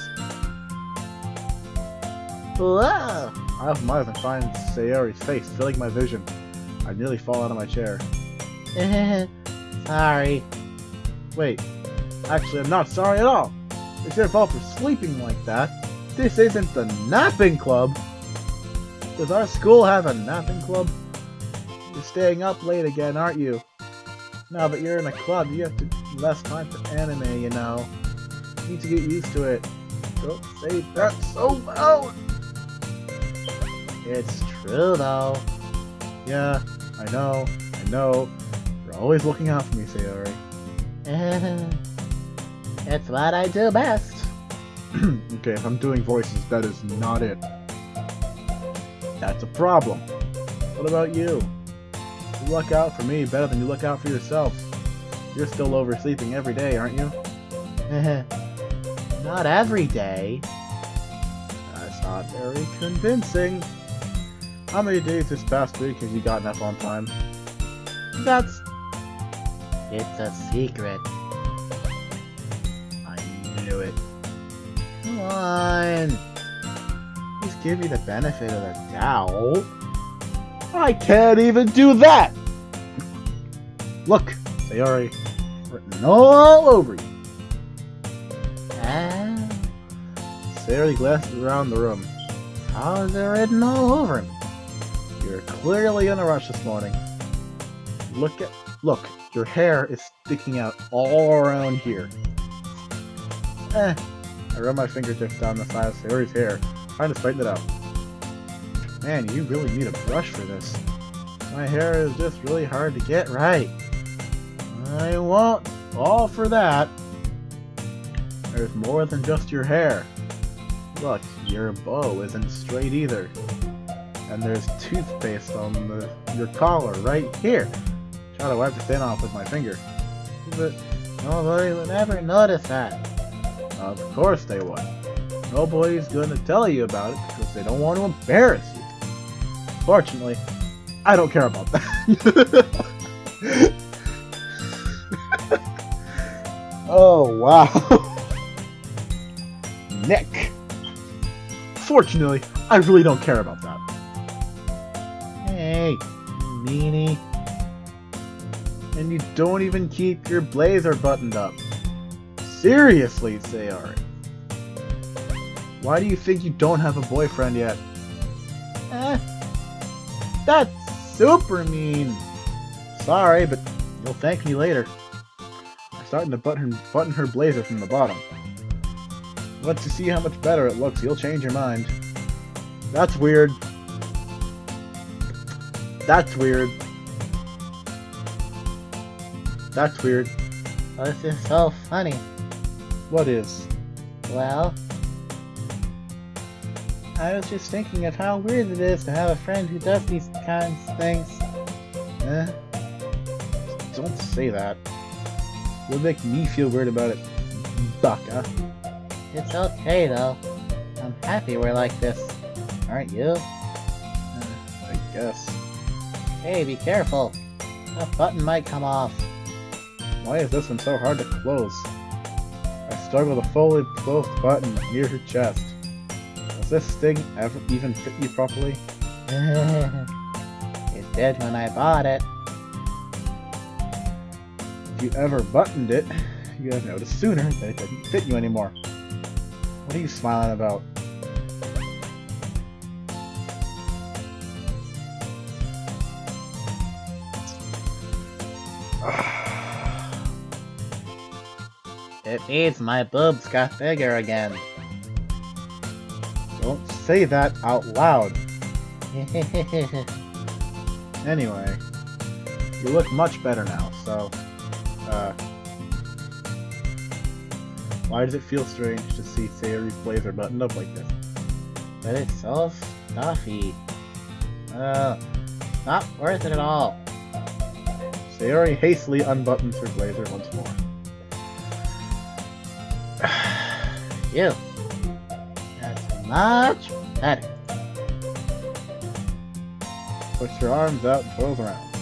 Whoa! I open my eyes and find Sayori's face filling my vision. I nearly fall out of my chair. Sorry. Wait, actually I'm not sorry at all. It's your fault for sleeping like that. This isn't the napping club. Does our school have a napping club? You're staying up late again, aren't you? Now that you're in a club, you have less time for anime, you know. You need to get used to it. Don't say that so loud! It's true, though. Yeah, I know. You're always looking out for me, Sayori. It's what I do best. Okay, if I'm doing voices, that is not it. That's a problem. What about you? You look out for me better than you look out for yourself. You're still oversleeping every day, aren't you? Not every day. That's not very convincing. How many days this past week have you gotten up on time? It's a secret. I knew it. Come on. Please give me the benefit of the doubt. I can't even do that! Look, Sayori, written all over you. Sayori glances around the room. How is it written all over me? You're clearly in a rush this morning. Look, your hair is sticking out all around here. I run my fingertips down the side of Sayori's hair, trying to straighten it out. Man, you really need a brush for this. My hair is just really hard to get right. I won't fall for that. There's more than just your hair. Look, your bow isn't straight either. And there's toothpaste on your collar right here. Try to wipe the stain off with my finger. But nobody would ever notice that. Of course they would. Nobody's going to tell you about it because they don't want to embarrass you. Fortunately, I don't care about that. Oh, wow. Nick. Fortunately, I really don't care about that. Hey, meanie. And you don't even keep your blazer buttoned up. Seriously, Sayori. Why do you think you don't have a boyfriend yet? That's super mean. Sorry, but you'll thank me later. I'm starting to button her blazer from the bottom. Once you see how much better it looks, you'll change your mind. That's weird. That's weird. That's weird. This is so funny. What is? Well, I was just thinking of how weird it is to have a friend who does these kinds of things. Don't say that. You'll make me feel weird about it, Baka. It's okay, though. I'm happy we're like this. Aren't you? I guess. Hey, be careful. The button might come off. Why is this one so hard to close? I struggle to fully close the button near her chest. Does this thing ever even fit you properly? It did when I bought it. If you ever buttoned it, you'd have noticed sooner that it didn't fit you anymore. What are you smiling about? It means my boobs got bigger again. Don't say that out loud. Anyway, you look much better now, so, why does it feel strange to see Sayori's blazer buttoned up like this? But it's so stuffy. Not worth it at all. Sayori hastily unbuttons her blazer once more. You. That's much better. Puts her arms out and twirls around. So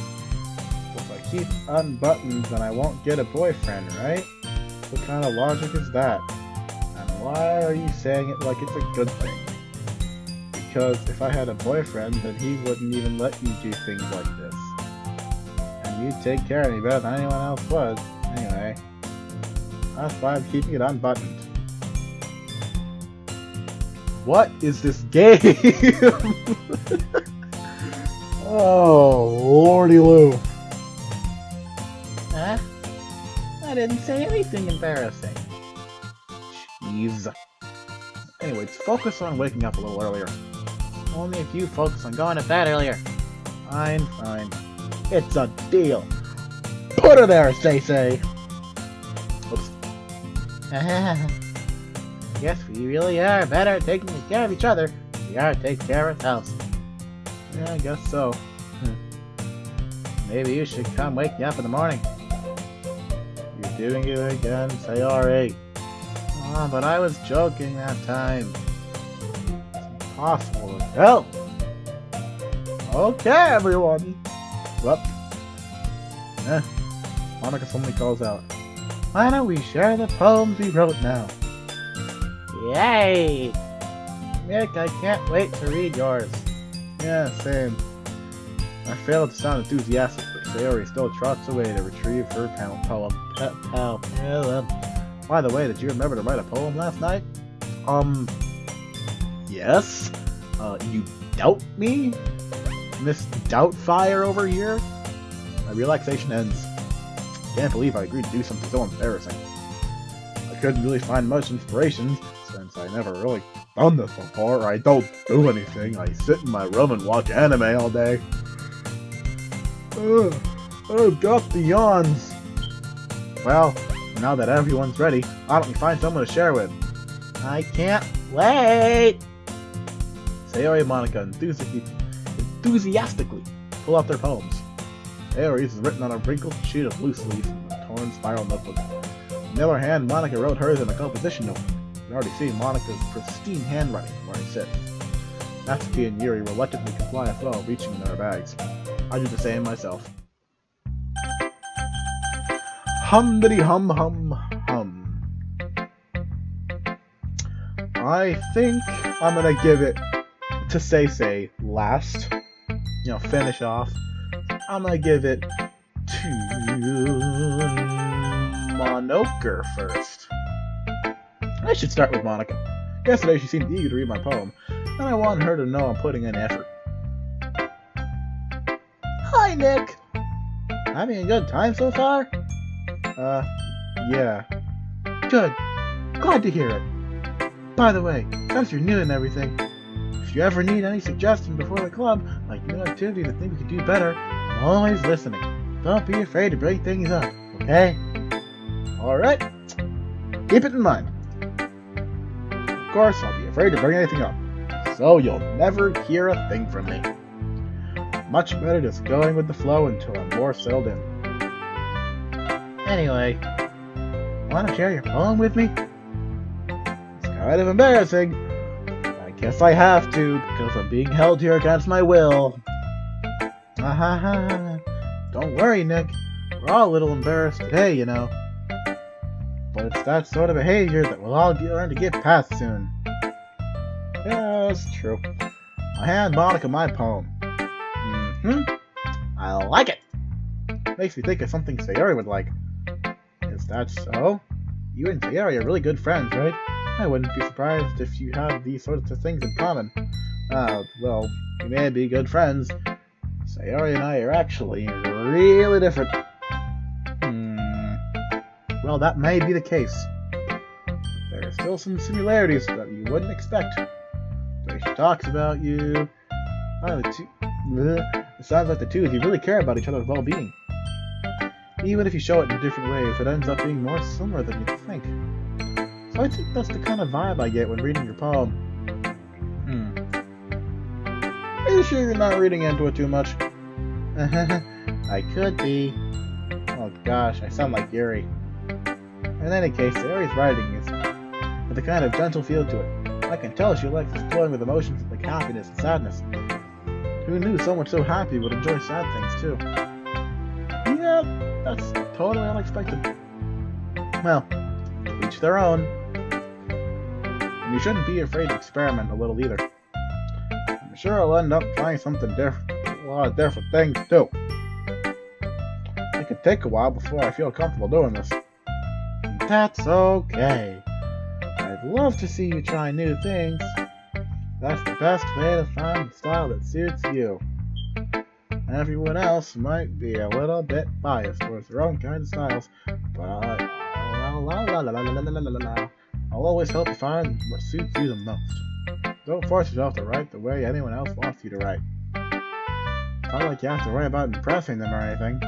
if I keep unbuttoned, then I won't get a boyfriend, right? What kind of logic is that? And why are you saying it like it's a good thing? Because if I had a boyfriend, then he wouldn't even let you do things like this. And you'd take care of me better than anyone else would. Anyway, that's why I'm keeping it unbuttoned. What is this game? Oh, lordy Lou. Huh? I didn't say anything embarrassing. Jeez. Anyways, focus on waking up a little earlier. Only if you focus on going to bed earlier. Fine, fine. It's a deal. Put her there, say. Oops. Yes, we really are better at taking care of each other than we are at taking care of ourselves. Yeah, I guess so. Maybe you should come wake me up in the morning. You're doing it again, Sayori. Oh, but I was joking that time. It's impossible as hell. Okay, everyone. Well, Monica suddenly calls out, why don't we share the poems we wrote now? Yay! Nick, I can't wait to read yours. Yeah, same. I failed to sound enthusiastic, but Sayori still trots away to retrieve her poem. By the way, did you remember to write a poem last night? Yes? You doubt me? Miss Doubtfire over here? My relaxation ends. Can't believe I agreed to do something so embarrassing. I couldn't really find much inspiration, since I never really done this before. I don't do anything. I sit in my room and watch anime all day. I've got the yawns. Well, now that everyone's ready, why don't we find someone to share with? I can't wait! Sayori and Monica enthusiastically pull out their poems. Sayori's is written on a wrinkled sheet of loose leaf in a torn spiral notebook. On the other hand, Monica wrote hers in a composition notebook. You can already see Monica's pristine handwriting from where I sit. Natsuki and Yuri reluctantly comply as well, reaching in their bags. I do the same myself. Hum-diddy hum-hum hum. I think I'm gonna give it to Say last. You know, finish off. I'm gonna give it to Monoker first. I should start with Monica. Yesterday she seemed eager to read my poem, and I wanted her to know I'm putting in effort. Hi, Nick! Having a good time so far? Yeah. Good. Glad to hear it. By the way, since you're new and everything, if you ever need any suggestions before the club, like new activities and things we could do better, I'm always listening. Don't be afraid to bring things up, okay? Alright. Keep it in mind. Of course, I'll be afraid to bring anything up, so you'll never hear a thing from me. Much better just going with the flow until I'm more settled in. Anyway, Want to share your poem with me? kind of embarrassing. I guess I have to, because I'm being held here against my will. Don't worry, Nick. We're all a little embarrassed today, you know. But it's that sort of behavior that we'll all learn to get past soon. Yeah, that's true. I'll hand Monica my poem. I like it. Makes me think of something Sayori would like. Is that so? You and Sayori are really good friends, right? I wouldn't be surprised if you have these sorts of things in common. Well, we may be good friends. Sayori and I are actually really different. Well, that may be the case. There are still some similarities that you wouldn't expect. The way she talks about you. It sounds like the two of you really care about each other's well-being. Even if you show it in different ways, it ends up being more similar than you'd think. So I think that's the kind of vibe I get when reading your poem. Are you sure you're not reading into it too much? I could be. Oh gosh, I sound like Yuri. In any case, Sayori's writing is with a kind of gentle feel to it. I can tell she likes exploring with emotions like happiness and sadness. Who knew someone so happy would enjoy sad things too? Yeah, that's totally unexpected. Well, each their own. And you shouldn't be afraid to experiment a little either. I'm sure I'll end up trying something different, a lot of different things too. It could take a while before I feel comfortable doing this. That's okay. I'd love to see you try new things. That's the best way to find the style that suits you. Everyone else might be a little bit biased towards their own kind of styles, but I'll always help you find what suits you the most. Don't force yourself to write the way anyone else wants you to write. It's not like you have to worry about impressing them or anything.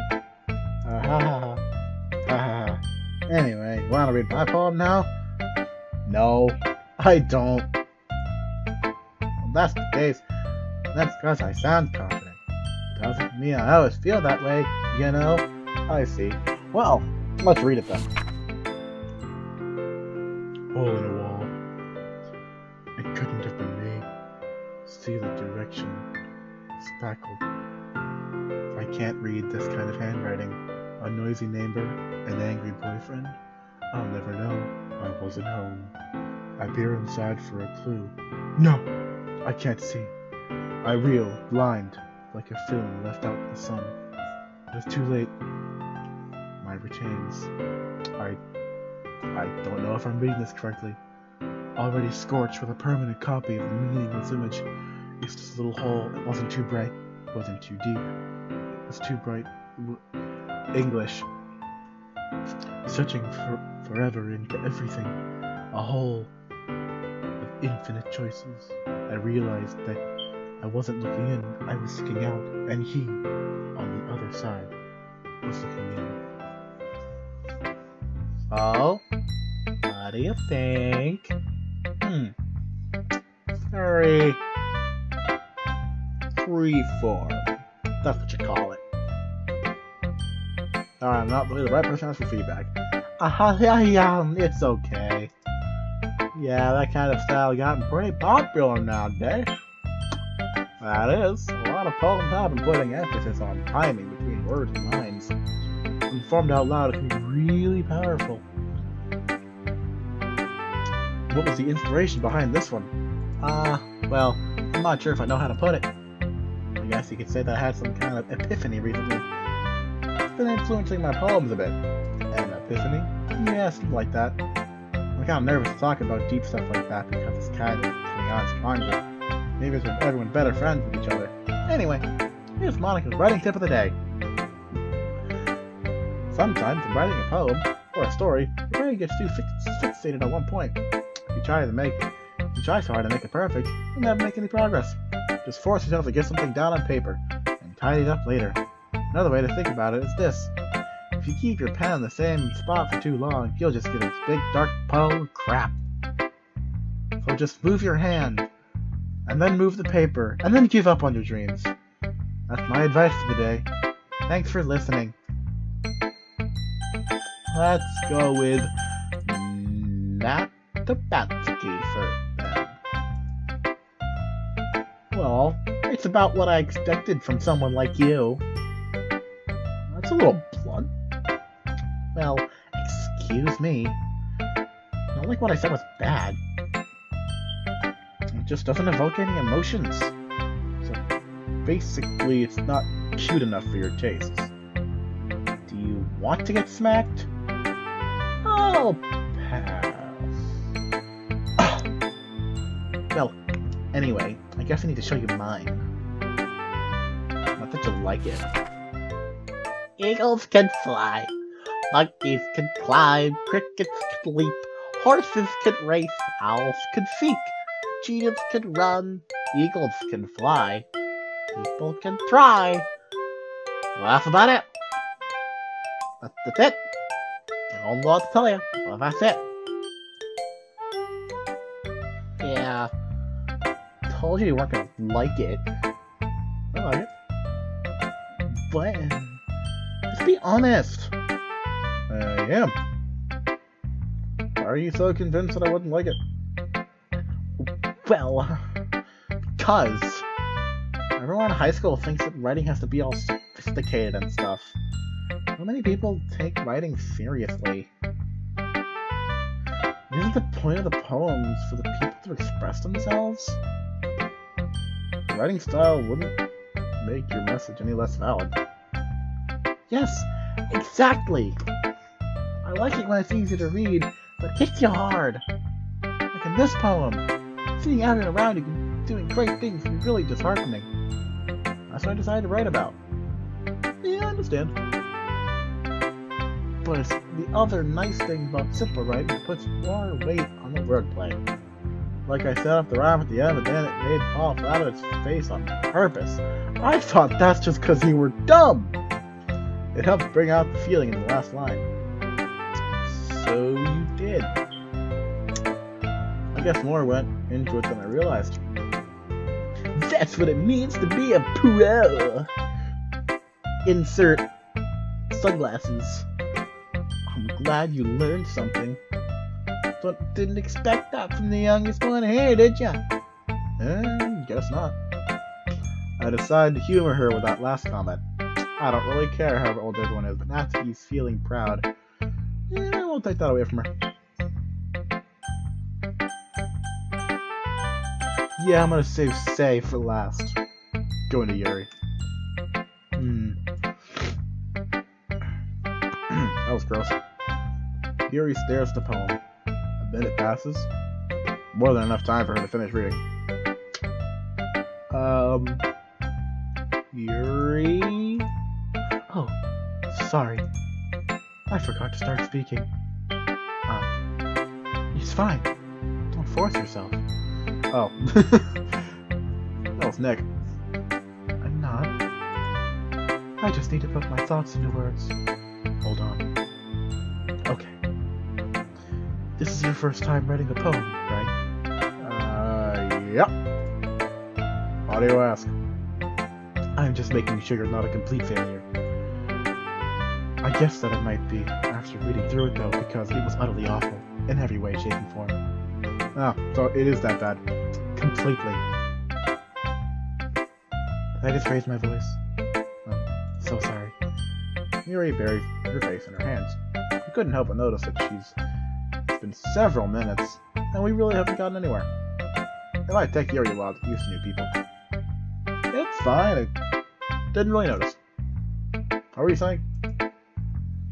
Anyway, you want to read my poem now? No, I don't. Well, that's the case. That's because I sound confident. Doesn't mean I always feel that way, you know? I see. Well, let's read it then. Hole in a wall. It couldn't have been me. See the direction. Spackled. I can't read this kind of handwriting. A noisy neighbor, an angry boyfriend. I'll never know. I wasn't home. I peer inside for a clue. No! I can't see. I reel, blind, like a film left out in the sun. It was too late. My retains. I don't know if I'm reading this correctly. Already scorched with a permanent copy of the meaningless image. It's just a little hole. It wasn't too bright. It wasn't too deep. It was too bright. English. Searching forever into everything. A hole of infinite choices. I realized that I wasn't looking in, I was looking out, and he, on the other side, was looking in. So, what do you think? Very freeform. That's what you call it. I'm not really the right person to ask for feedback. Yeah, it's okay. Yeah, that kind of style gotten pretty popular nowadays. That is, a lot of poems have been putting emphasis on timing between words and lines. When formed out loud, it can be really powerful. What was the inspiration behind this one? Well, I'm not sure if I know how to put it. I guess you could say that I had some kind of epiphany recently. It's been influencing my poems a bit. An epiphany? Yeah, something like that. I'm kind of nervous to talk about deep stuff like that because it's kind of coming on strongly. Maybe it's with everyone better friends with each other. Anyway, here's Monica's writing tip of the day. Sometimes in writing a poem or a story, your brain gets too fixated on one point. If you try so hard to make it perfect, you'll never make any progress. Just force yourself to get something down on paper and tidy it up later. Another way to think about it is this. If you keep your pen in the same spot for too long, you'll just get this big dark puddle of crap. So just move your hand, and then move the paper, and then give up on your dreams. That's my advice for the day. Thanks for listening. Let's go with Nat to Batsuki for them. Well, it's about what I expected from someone like you. That's a little blunt. Well, excuse me. Not like what I said was bad. It just doesn't evoke any emotions. So basically, it's not cute enough for your tastes. Do you want to get smacked? I'll pass. Well, anyway, I guess I need to show you mine. Not that you like it. Eagles can fly. Monkeys can climb. Crickets can leap. Horses can race. Owls can seek. Cheetahs can run. Eagles can fly. People can try. Well, that's about it. That's it. I don't know what to tell you. Well, that's it. Yeah. Told you you weren't gonna like it. I like it. But just be honest. I am. Why are you so convinced that I wouldn't like it? Well, because everyone in high school thinks that writing has to be all sophisticated and stuff. How many people take writing seriously? Isn't the point of the poems for the people to express themselves? The writing style wouldn't make your message any less valid. Yes, exactly! I like it when it's easy to read, but it hits you hard. Like in this poem, seeing out and around you doing great things can be really disheartening. That's what I decided to write about. Yeah, I understand. But it's the other nice thing about simple writing, it puts more weight on the wordplay. Like I set up the rhyme at the end, but then it made Paul flat on its face on purpose. I thought that's just because you were dumb! It helped bring out the feeling in the last line. So you did. I guess more went into it than I realized. That's what it means to be a pro! Insert sunglasses. I'm glad you learned something. But didn't expect that from the youngest one here, did ya? Guess not. I decided to humor her with that last comment. I don't really care how old everyone is, but Natsuki's feeling proud. I won't take that away from her. Yeah, I'm gonna save Say for last. Going to Yuri. That was gross. Yuri stares at the poem. A minute passes. More than enough time for her to finish reading. Yuri? Oh, sorry. I forgot to start speaking. It's fine. Don't force yourself. Oh. That was Nick. I'm not. I just need to put my thoughts into words. Hold on. Okay. This is your first time writing a poem, right? Yep. Why do you ask? I'm just making sure you're not a complete failure. I guess that it might be after reading through it, though, because it was utterly awful, in every way, shape, and form. Oh, so it is that bad. Completely. I just raised my voice. I'm so sorry. Yuri buried her face in her hands. I couldn't help but notice that it's been several minutes, and we really haven't gotten anywhere. It might take Yuri a while to get used to new people. It's fine, I didn't really notice. What were you saying?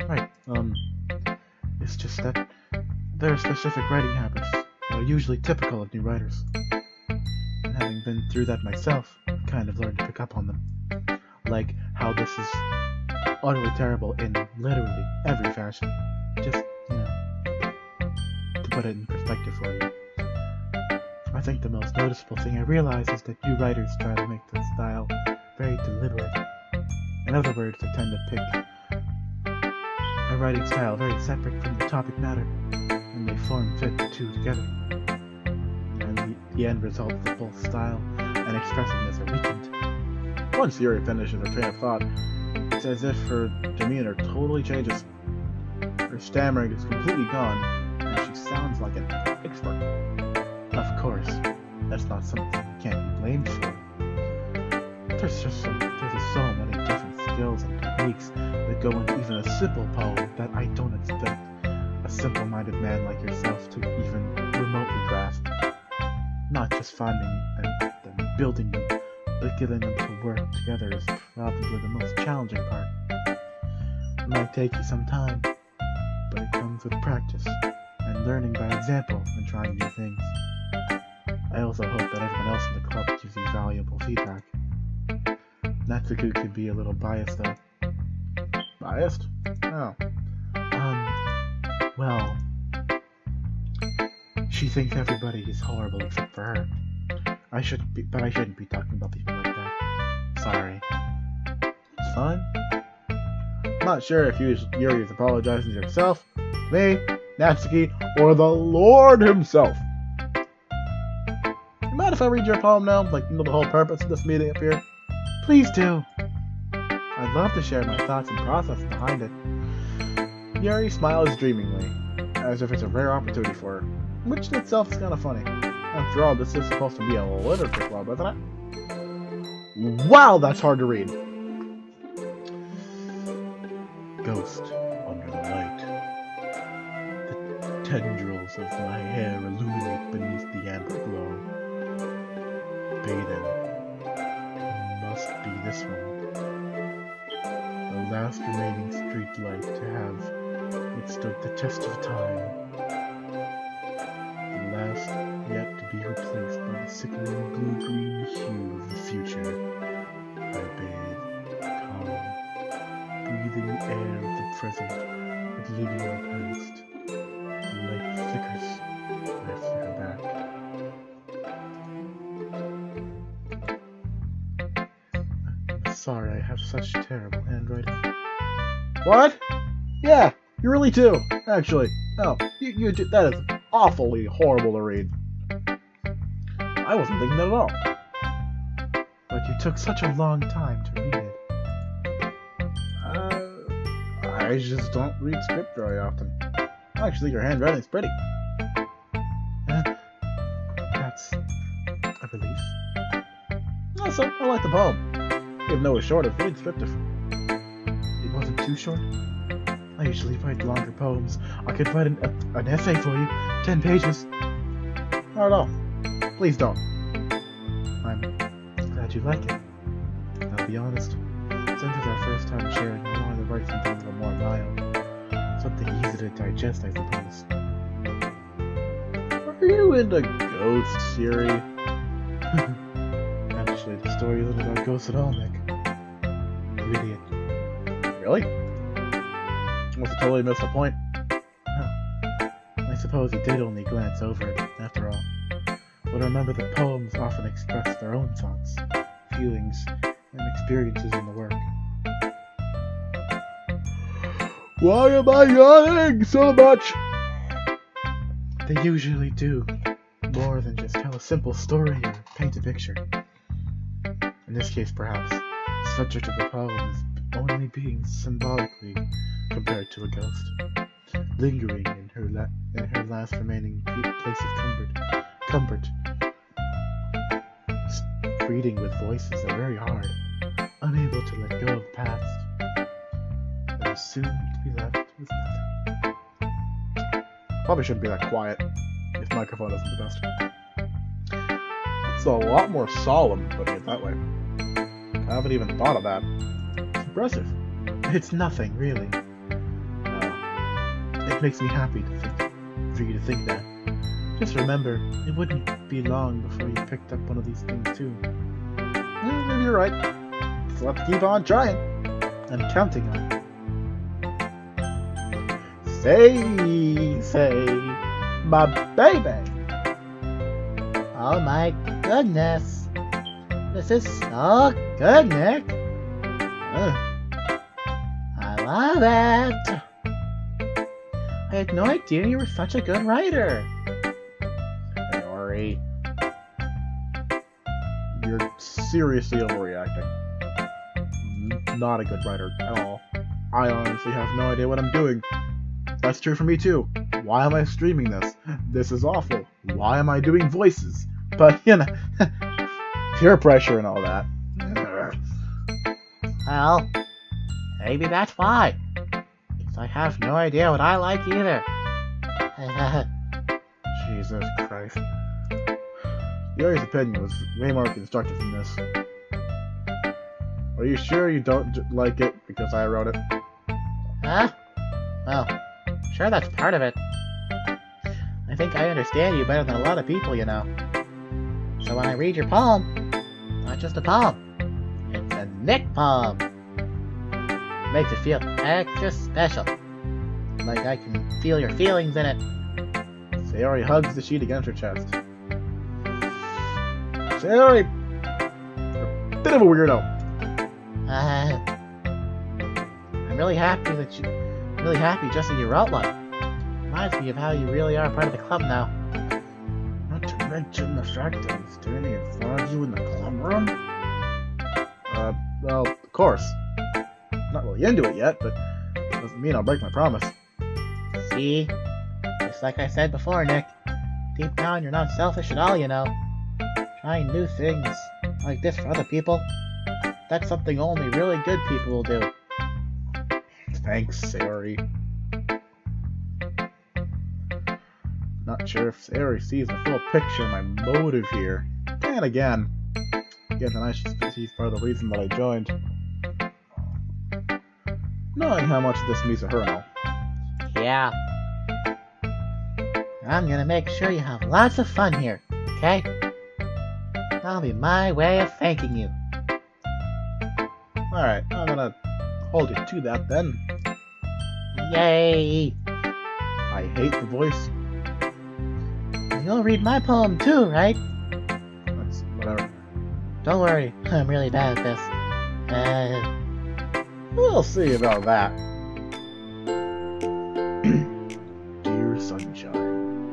Right, it's just that there are specific writing habits that are usually typical of new writers. And having been through that myself, I've kind of learned to pick up on them. Like how this is utterly terrible in literally every fashion. Just, to put it in perspective for you. I think the most noticeable thing I realize is that you writers try to make the style very deliberate. In other words, they tend to pick a writing style very separate from the topic matter, and they form-fit the two together. And the end result is that both style and expressiveness are weakened. Once Yuri finishes her train of thought, it's as if her demeanor totally changes. Her stammering is completely gone, and she sounds like an expert. Of course, that's not something you can't be blamed for. There's so many different skills and techniques that go into even a simple poem that I don't expect a simple-minded man like yourself to even remotely grasp. Not just finding and then building them, but getting them to work together is probably the most challenging part. It might take you some time, but it comes with practice and learning by example and trying new things. I also hope that everyone else in the club gives you valuable feedback. Natsuko could be a little biased though. Biased? Oh. Well, she thinks everybody is horrible except for her. I shouldn't be talking about people like that. Sorry. It's fine. I'm not sure if Yuri's apologizing to herself, me, Natsuki, or the Lord himself. You mind if I read your poem now? Like, you know the whole purpose of this meeting up here? Please do. I'd love to share my thoughts and process behind it. Yuri smiles dreamingly, as if it's a rare opportunity for her, which in itself is kind of funny. After all, this is supposed to be a literature club, isn't it? Wow, that's hard to read! Ghost under the light. The tendrils of my hair illuminate beneath the amber glow. Bathing. Must be this one. The last remaining street light to have withstood the test of time. The last yet to be replaced by the sickening blue-green hue of the future. I bathe, calm, breathing the air of the present, oblivion past. The light flickers, I flicker back. I'm sorry I have such terrible handwriting. What? Yeah, you really do, actually. No, you that is awfully horrible to read. I wasn't thinking that at all. But you took such a long time to read it. I just don't read script very often. Actually, your handwriting's pretty. That's a relief. Also, I like the poem. Even though it was short, it's really descriptive. It wasn't too short. I usually write longer poems. I could write an essay for you. 10 pages. Not at all. Please don't. I'm glad you like it. I'll be honest. Since it's our first time sharing, I wanted to write something a little more mild. Something easy to digest, I suppose. Are you into ghosts, Yuri? Actually, the story isn't about ghosts at all, Nick. You idiot. Really? Must have totally missed the point. I suppose you did only glance over it, after all. But remember that poems often express their own thoughts, feelings, and experiences in the work. Why am I yawning so much? They usually do more than just tell a simple story or paint a picture. In this case, perhaps, the subject of the poem is only being symbolically compared to a ghost, lingering in her last remaining place of comfort. Reading with voices are very hard, unable to let go of the past, and soon to be left with nothing. Probably shouldn't be that quiet. This microphone isn't the best. It's a lot more solemn putting it that way. I haven't even thought of that. It's impressive. It's nothing, really. It makes me happy for you to think that. Just remember, it wouldn't be long before you picked up one of these things too. Well, maybe you're right. Still have to keep on trying. I'm counting on it. Say, my baby. Oh my goodness. This is so good, Nick. I love it. I had no idea you were such a good writer. Yuri. You're seriously overreacting. Not a good writer at all. I honestly have no idea what I'm doing. That's true for me too. Why am I streaming this? This is awful. Why am I doing voices? But, you know, peer pressure and all that. Well, maybe that's why. Because I have no idea what I like either. Jesus Christ. Yuri's opinion was way more constructive than this. Are you sure you don't like it because I wrote it? Huh? Well, sure that's part of it. I think I understand you better than a lot of people, you know. So when I read your poem, it's not just a poem. It's a Nick poem. Makes it feel extra special. Like I can feel your feelings in it. Sayori hugs the sheet against her chest. Sayori, you're a bit of a weirdo. I'm really happy just that you wrote one. Reminds me of how you really are part of the club now. Not to mention the fact that I'm standing in front of you in the club room. Well, of course. Not really into it yet, but doesn't mean I'll break my promise. See? Just like I said before, Nick. Deep down, you're not selfish at all, you know. Trying new things like this for other people, that's something only really good people will do. Thanks, Sayori. Not sure if Sayori sees the full picture of my motive here. And again, the night she's part of the reason that I joined. Knowing how much this means to her and all. Yeah. I'm gonna make sure you have lots of fun here, okay? That'll be my way of thanking you. Alright, I'm gonna hold you to that then. Yay! I hate the voice. You'll read my poem too, right? That's whatever. Don't worry, I'm really bad at this. We'll see about that. Dear sunshine,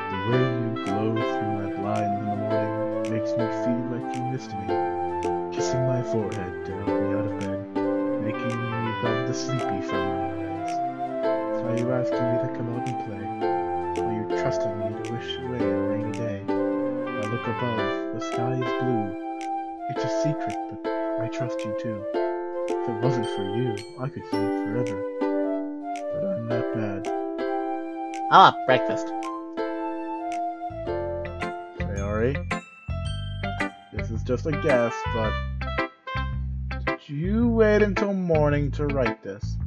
the way you glow through my blinds in the morning makes me feel like you missed me. Kissing my forehead to help me out of bed, making me rub the sleepy from my eyes. Are you asking me to come out and play? Are you trusting me to wish away a rainy day? I look above, the sky is blue. It's a secret, but I trust you too. If it wasn't for you, I could sleep forever. But I'm not bad. I'll have breakfast. Sayori, this is just a guess, but did you wait until morning to write this?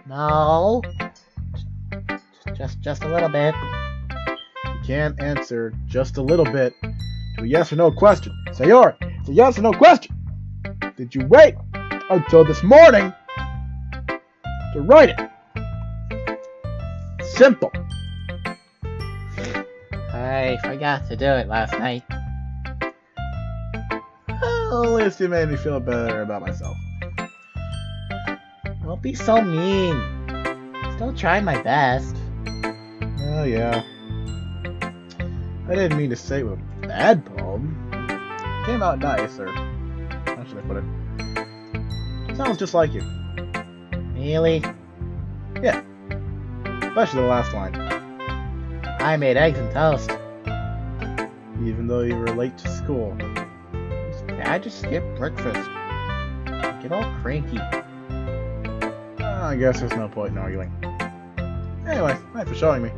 No. Just a little bit. You can't answer just a little bit to a yes or no question. Sayori, it's a yes or no question. Did you wait until this morning to write it? Simple. I forgot to do it last night. Well, at least you made me feel better about myself. Don't be so mean. Still trying my best. Oh yeah. I didn't mean to say it was a bad poem. It came out nice, or how should I put it? Sounds just like you. Really? Yeah. Especially the last line. I made eggs and toast. Even though you were late to school. I just skipped breakfast. Get all cranky. I guess there's no point in arguing. Anyway, thanks for showing me.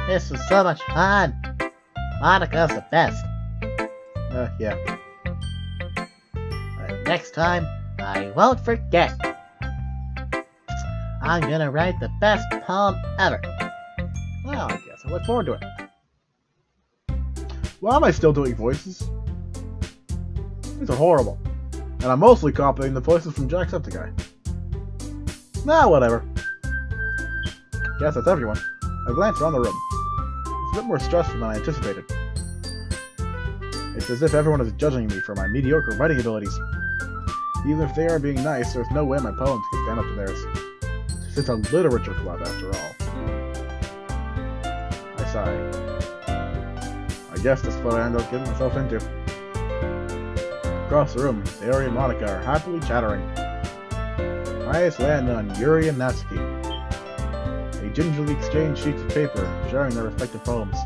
This was so much fun. Monica's the best. Yeah. Next time, I won't forget. I'm gonna write the best poem ever. Well, I guess I look forward to it. Why am I still doing voices? These are horrible. And I'm mostly copying the voices from Jacksepticeye. Nah, whatever. Guess that's everyone. I glanced around the room. It's a bit more stressful than I anticipated. It's as if everyone is judging me for my mediocre writing abilities. Even if they are being nice, there's no way my poems can stand up to theirs. This is a literature club, after all. I sigh. I guess that's what I ended up getting myself into. Across the room, Sayori and Monica are happily chattering. Eyes land on Yuri and Natsuki. They gingerly exchange sheets of paper, sharing their respective poems.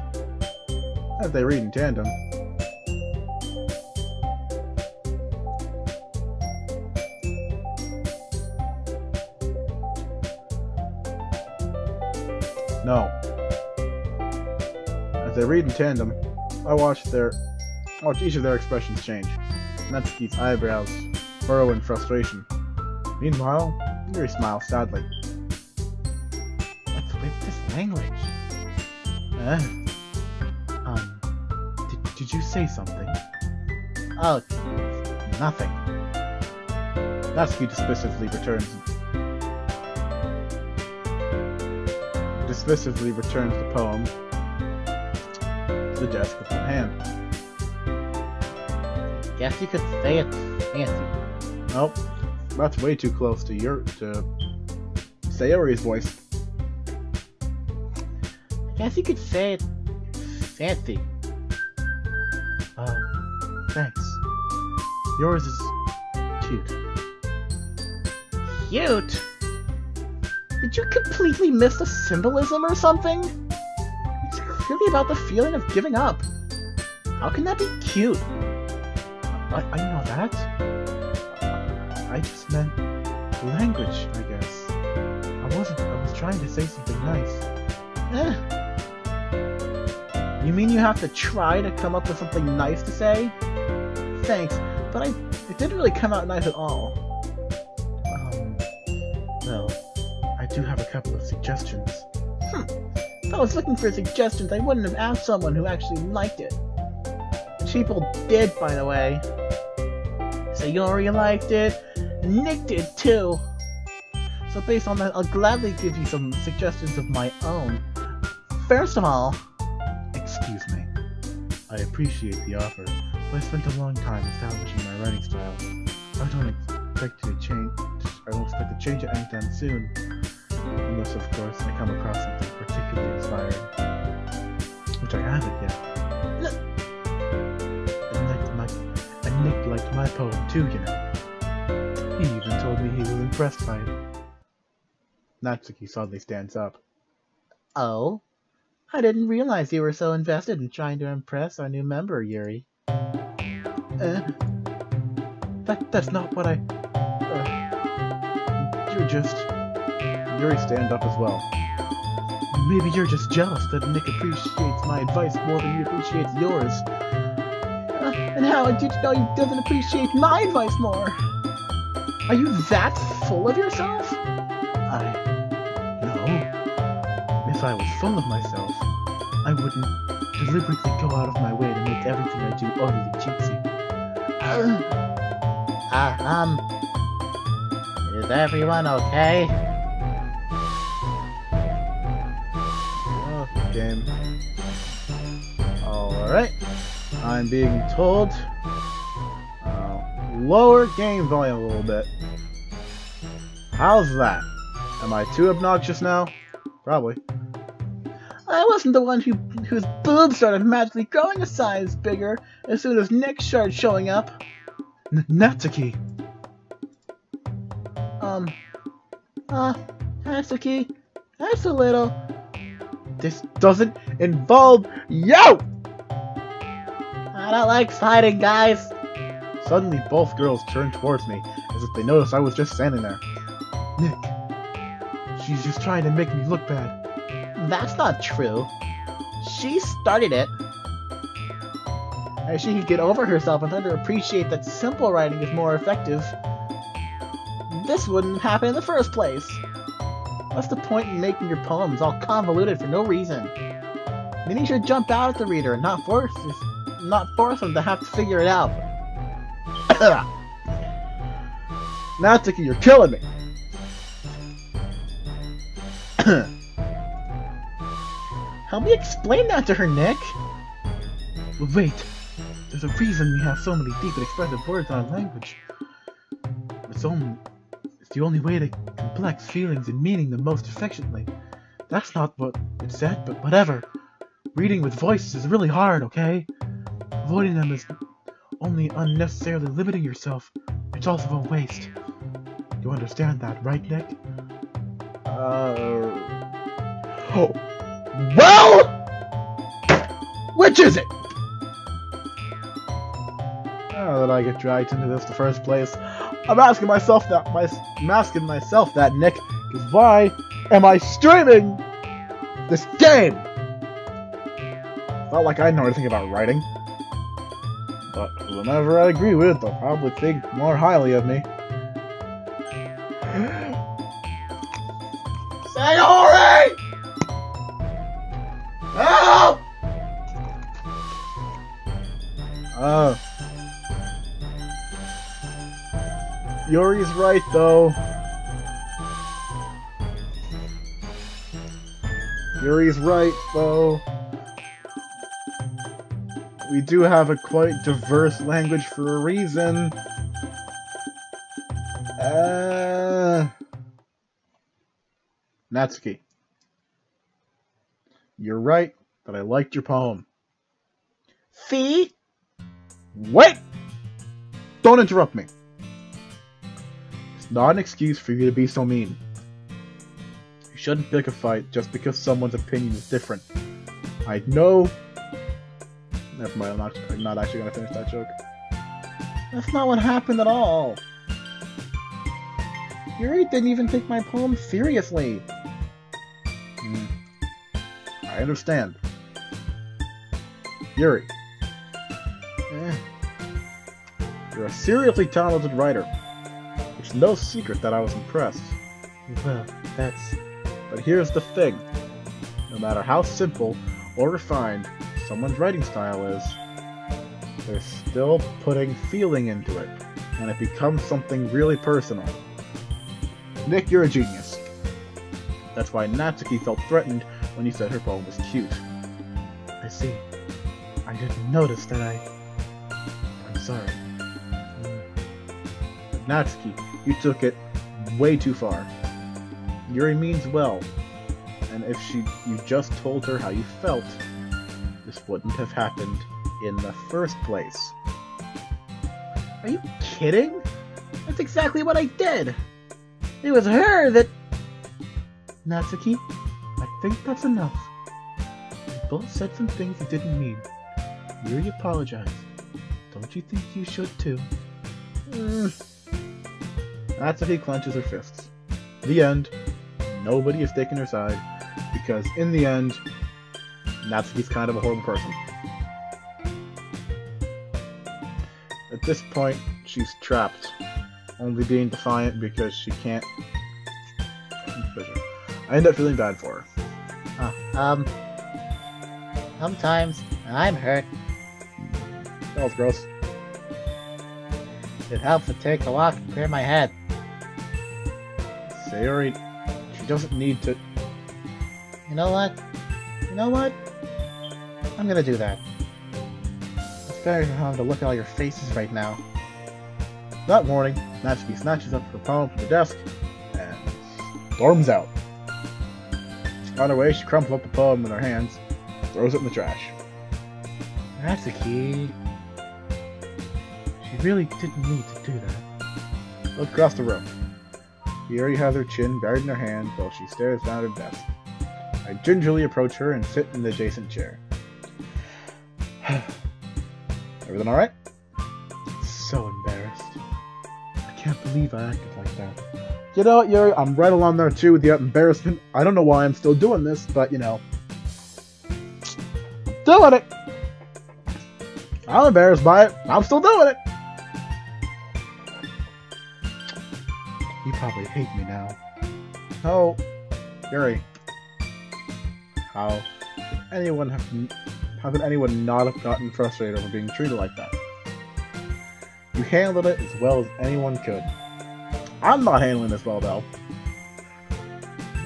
As they read in tandem, I watch each of their expressions change. Natsuki's eyebrows furrow in frustration. Meanwhile, Yuri smiles sadly. What's with this language? Did you say something? Oh, nothing. Natsuki dismissively returns the poem to the desk with one hand. Guess you could say it's fancy. Nope, that's way too close to Sayori's voice. I guess you could say it's fancy. Thanks. Yours is cute. Cute? Did you completely miss the symbolism or something? It's clearly about the feeling of giving up. How can that be cute? I know that. I just meant language, I guess. I was trying to say something nice. You mean you have to try to come up with something nice to say? Thanks, but it didn't really come out nice at all. Well, I do have a couple of suggestions. If I was looking for suggestions, I wouldn't have asked someone who actually liked it. People did, by the way. Sayori liked it, and Nick did too. So based on that, I'll gladly give you some suggestions of my own. First of all, excuse me. I appreciate the offer, but I spent a long time establishing my writing style. I don't expect to change it anytime soon. Unless, of course, I come across something particularly inspiring. Which I haven't yet. And Nick liked my poem too, you know. He even told me he was impressed by it. Natsuki suddenly stands up. Oh? I didn't realize you were so invested in trying to impress our new member, Yuri. That's not what you're just... Yuri stands up as well. Maybe you're just jealous that Nick appreciates my advice more than he appreciates yours. And how did you know he doesn't appreciate my advice more? Are you that full of yourself? No. If I was full of myself, I wouldn't deliberately go out of my way to make everything I do utterly cutesy. Is everyone okay? Game. Alright. I'm being told lower game volume a little bit. How's that? Am I too obnoxious now? Probably. I wasn't the one whose boobs started magically growing a size bigger as soon as Nick started showing up. Natsuki! Natsuki, that's a little... This doesn't involve you! I don't like fighting, guys. Suddenly, both girls turned towards me, as if they noticed I was just standing there. Nick, she's just trying to make me look bad. That's not true. She started it. As she could get over herself and learn to appreciate that simple writing is more effective, this wouldn't happen in the first place. What's the point in making your poems all convoluted for no reason? Then you should jump out at the reader and not force them to have to figure it out. Natsuki, you're killing me! Help me explain that to her, Nick! Well, wait. There's a reason we have so many deep and expressive words in our language. It's the only way to complex feelings and meaning them most efficiently. That's not what it said, but whatever. Reading with voices is really hard, okay? Avoiding them is only unnecessarily limiting yourself. It's also a waste. You understand that, right, Nick? Well, which is it? Now that I get dragged into this in the first place, I'm asking myself that, Nick, because why am I streaming this game? Not like I know anything about writing, but whenever I agree with, they'll probably think more highly of me. Sayori! Help! Yuri's right, though. Yuri's right, though. We do have a quite diverse language for a reason. Natsuki. You're right, but I liked your poem. See? Wait! Don't interrupt me. It's not an excuse for you to be so mean. You shouldn't pick a fight just because someone's opinion is different. I know... Never mind, I'm not actually gonna finish that joke. That's not what happened at all. Yuri didn't even take my poem seriously. I understand. Yuri. You're a seriously talented writer. It's no secret that I was impressed. Well, that's... But here's the thing. No matter how simple or refined someone's writing style is, they're still putting feeling into it, and it becomes something really personal. Nick, you're a genius. That's why Natsuki felt threatened when you said her poem was cute. I see. I didn't notice that I'm sorry. But Natsuki, you took it way too far. Yuri means well, and if you just told her how you felt, this wouldn't have happened in the first place. Are you kidding? That's exactly what I did! It was her that... Natsuki, I think that's enough. You both said some things you didn't mean. Yuri apologized. Don't you think you should too? Natsuki clenches her fists. The end. Nobody is taking her side, because in the end, Natsuki's kind of a horrible person. At this point, she's trapped, only being defiant because she can't... I end up feeling bad for her. Sometimes I'm hurt. That was gross. It helps to take a walk and clear my head. Sayori, she doesn't need to... You know what? I'm gonna do that. It's better than having to look at all your faces right now. That morning, Natsuki snatches up her poem from the desk and storms out. On her way, she crumples up the poem in her hands, throws it in the trash. Natsuki... She really didn't need to do that. Look across the room. Yuri has her chin buried in her hand while she stares down at her desk. I gingerly approach her and sit in the adjacent chair. Everything alright? So embarrassed. I can't believe I acted like that. You know what, Yuri? I'm right along there too with the embarrassment. I don't know why I'm still doing this, but you know. Doing it! I'm embarrassed by it. I'm still doing it! You probably hate me now. Oh, Yuri. How could anyone not have gotten frustrated over being treated like that? You handled it as well as anyone could. I'm not handling this well, though.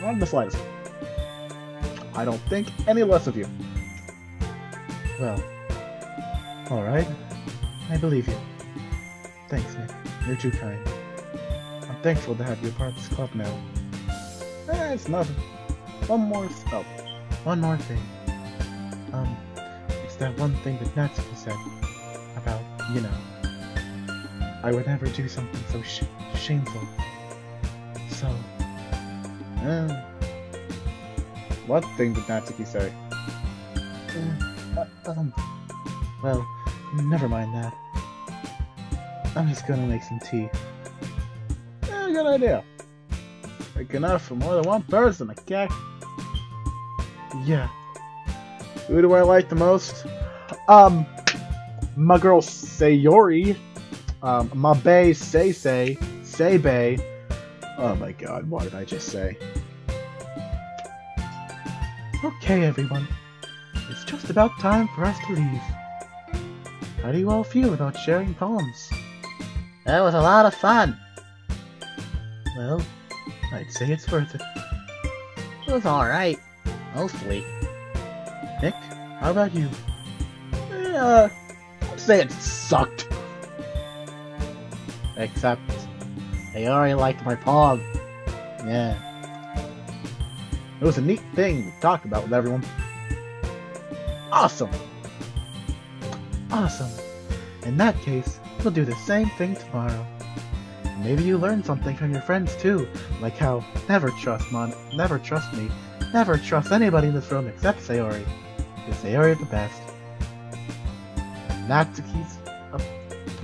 Not in the slightest. I don't think any less of you. Well, alright. I believe you. Thanks, Nick. You're too kind. I'm thankful to have you a part of this club now. It's nothing. One more thing. It's that one thing that Natsuki said about, you know, I would never do something so shameful. So, What thing did Natsuki say? Well, never mind that. I'm just gonna make some tea. Yeah, good idea. Make enough for more than one person, okay? Yeah. Who do I like the most? My girl Sayori. My bae Sei-Bae. Oh my god, what did I just say? Okay, everyone. It's just about time for us to leave. How do you all feel about sharing poems? That was a lot of fun. Well, I'd say it's worth it. It was alright. Mostly. Nick, how about you? I'd say it sucked. Except, they already liked my poem. Yeah. It was a neat thing to talk about with everyone. Awesome! Awesome. In that case, we'll do the same thing tomorrow. Maybe you learn something from your friends too, like how never trust me, never trust anybody in this room except Sayori. Because Sayori is the best. And Natsuki's up.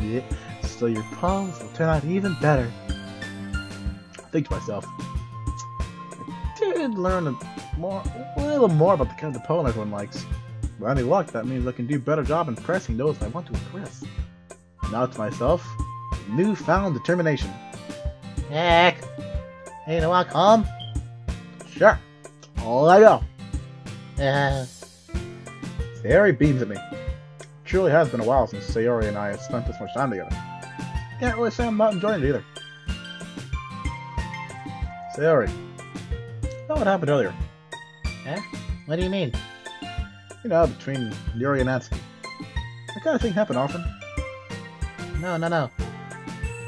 Yeah. So your poems will turn out even better. I think to myself, I did learn a little more about the kind of poem everyone likes. With any luck, that means I can do a better job impressing those I want to impress. Now to myself, newfound determination. Heck. Hey, you walk home? Sure. All I go. Uh, Sayori beams at me. It truly has been a while since Sayori and I have spent this much time together. Can't really say I'm not enjoying it either. Sayori, know what happened earlier? huh? What do you mean? You know, between Yuri and Natsuki. That kind of thing happen often. No.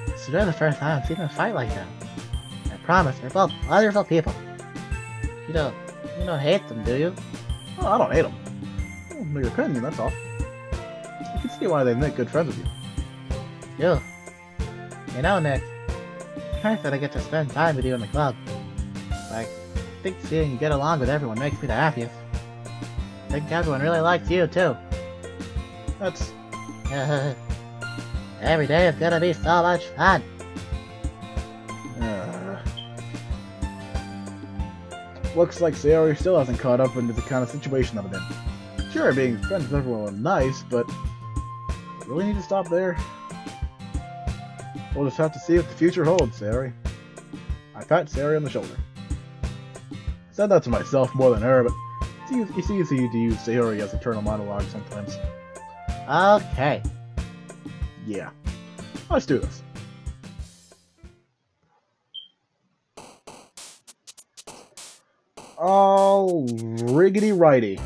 This is really the first time I've seen them fight like that. I promise, they're both wonderful people. You don't hate them, do you? Oh, I don't hate them. Well, your opinion, that's all. You can see why they make good friends with you. You know, Nick, it's nice that I get to spend time with you in the club. I think seeing you get along with everyone makes me the happiest. I think everyone really likes you, too. That's... Every day is gonna be so much fun. Looks like Sayori still hasn't caught up into the kind of situation I'm in. Sure, being friends with everyone is nice, but... I really need to stop there. We'll just have to see what the future holds, Sayori. I pat Sayori on the shoulder. I said that to myself more than her, but it's easy to use Sayori as internal monologue sometimes. Okay. Yeah. Let's do this. All riggedy righty.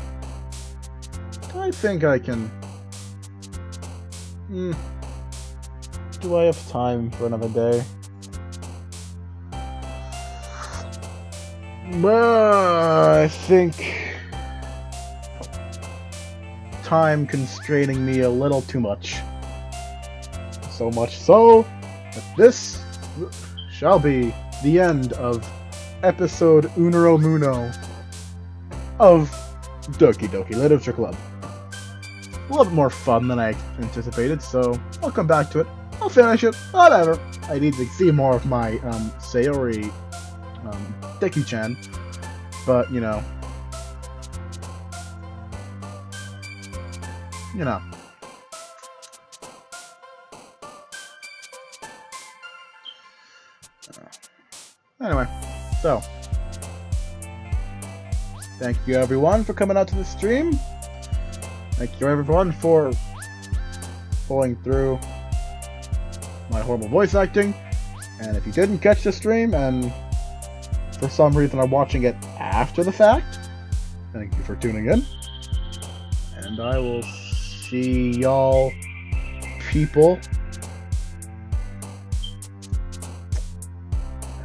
I think I can... Do I have time for another day? I think... time constraining me a little too much. So much so that this shall be the end of episode Unero Muno of Doki Doki Literature Club. A little bit more fun than I anticipated, so I'll come back to it. I'll finish it, whatever. I need to see more of my Sayori Deki-chan, but you know. Anyway, so thank you everyone for coming out to the stream. Thank you everyone for pulling through my horrible voice acting. And if you didn't catch the stream and for some reason are watching it after the fact, thank you for tuning in. And I will see y'all people.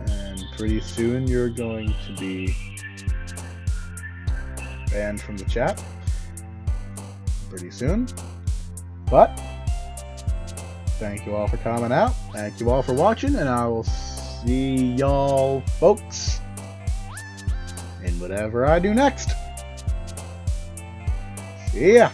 And pretty soon you're going to be banned from the chat. Pretty soon. But thank you all for coming out. Thank you all for watching, and I will see y'all folks in whatever I do next. See ya!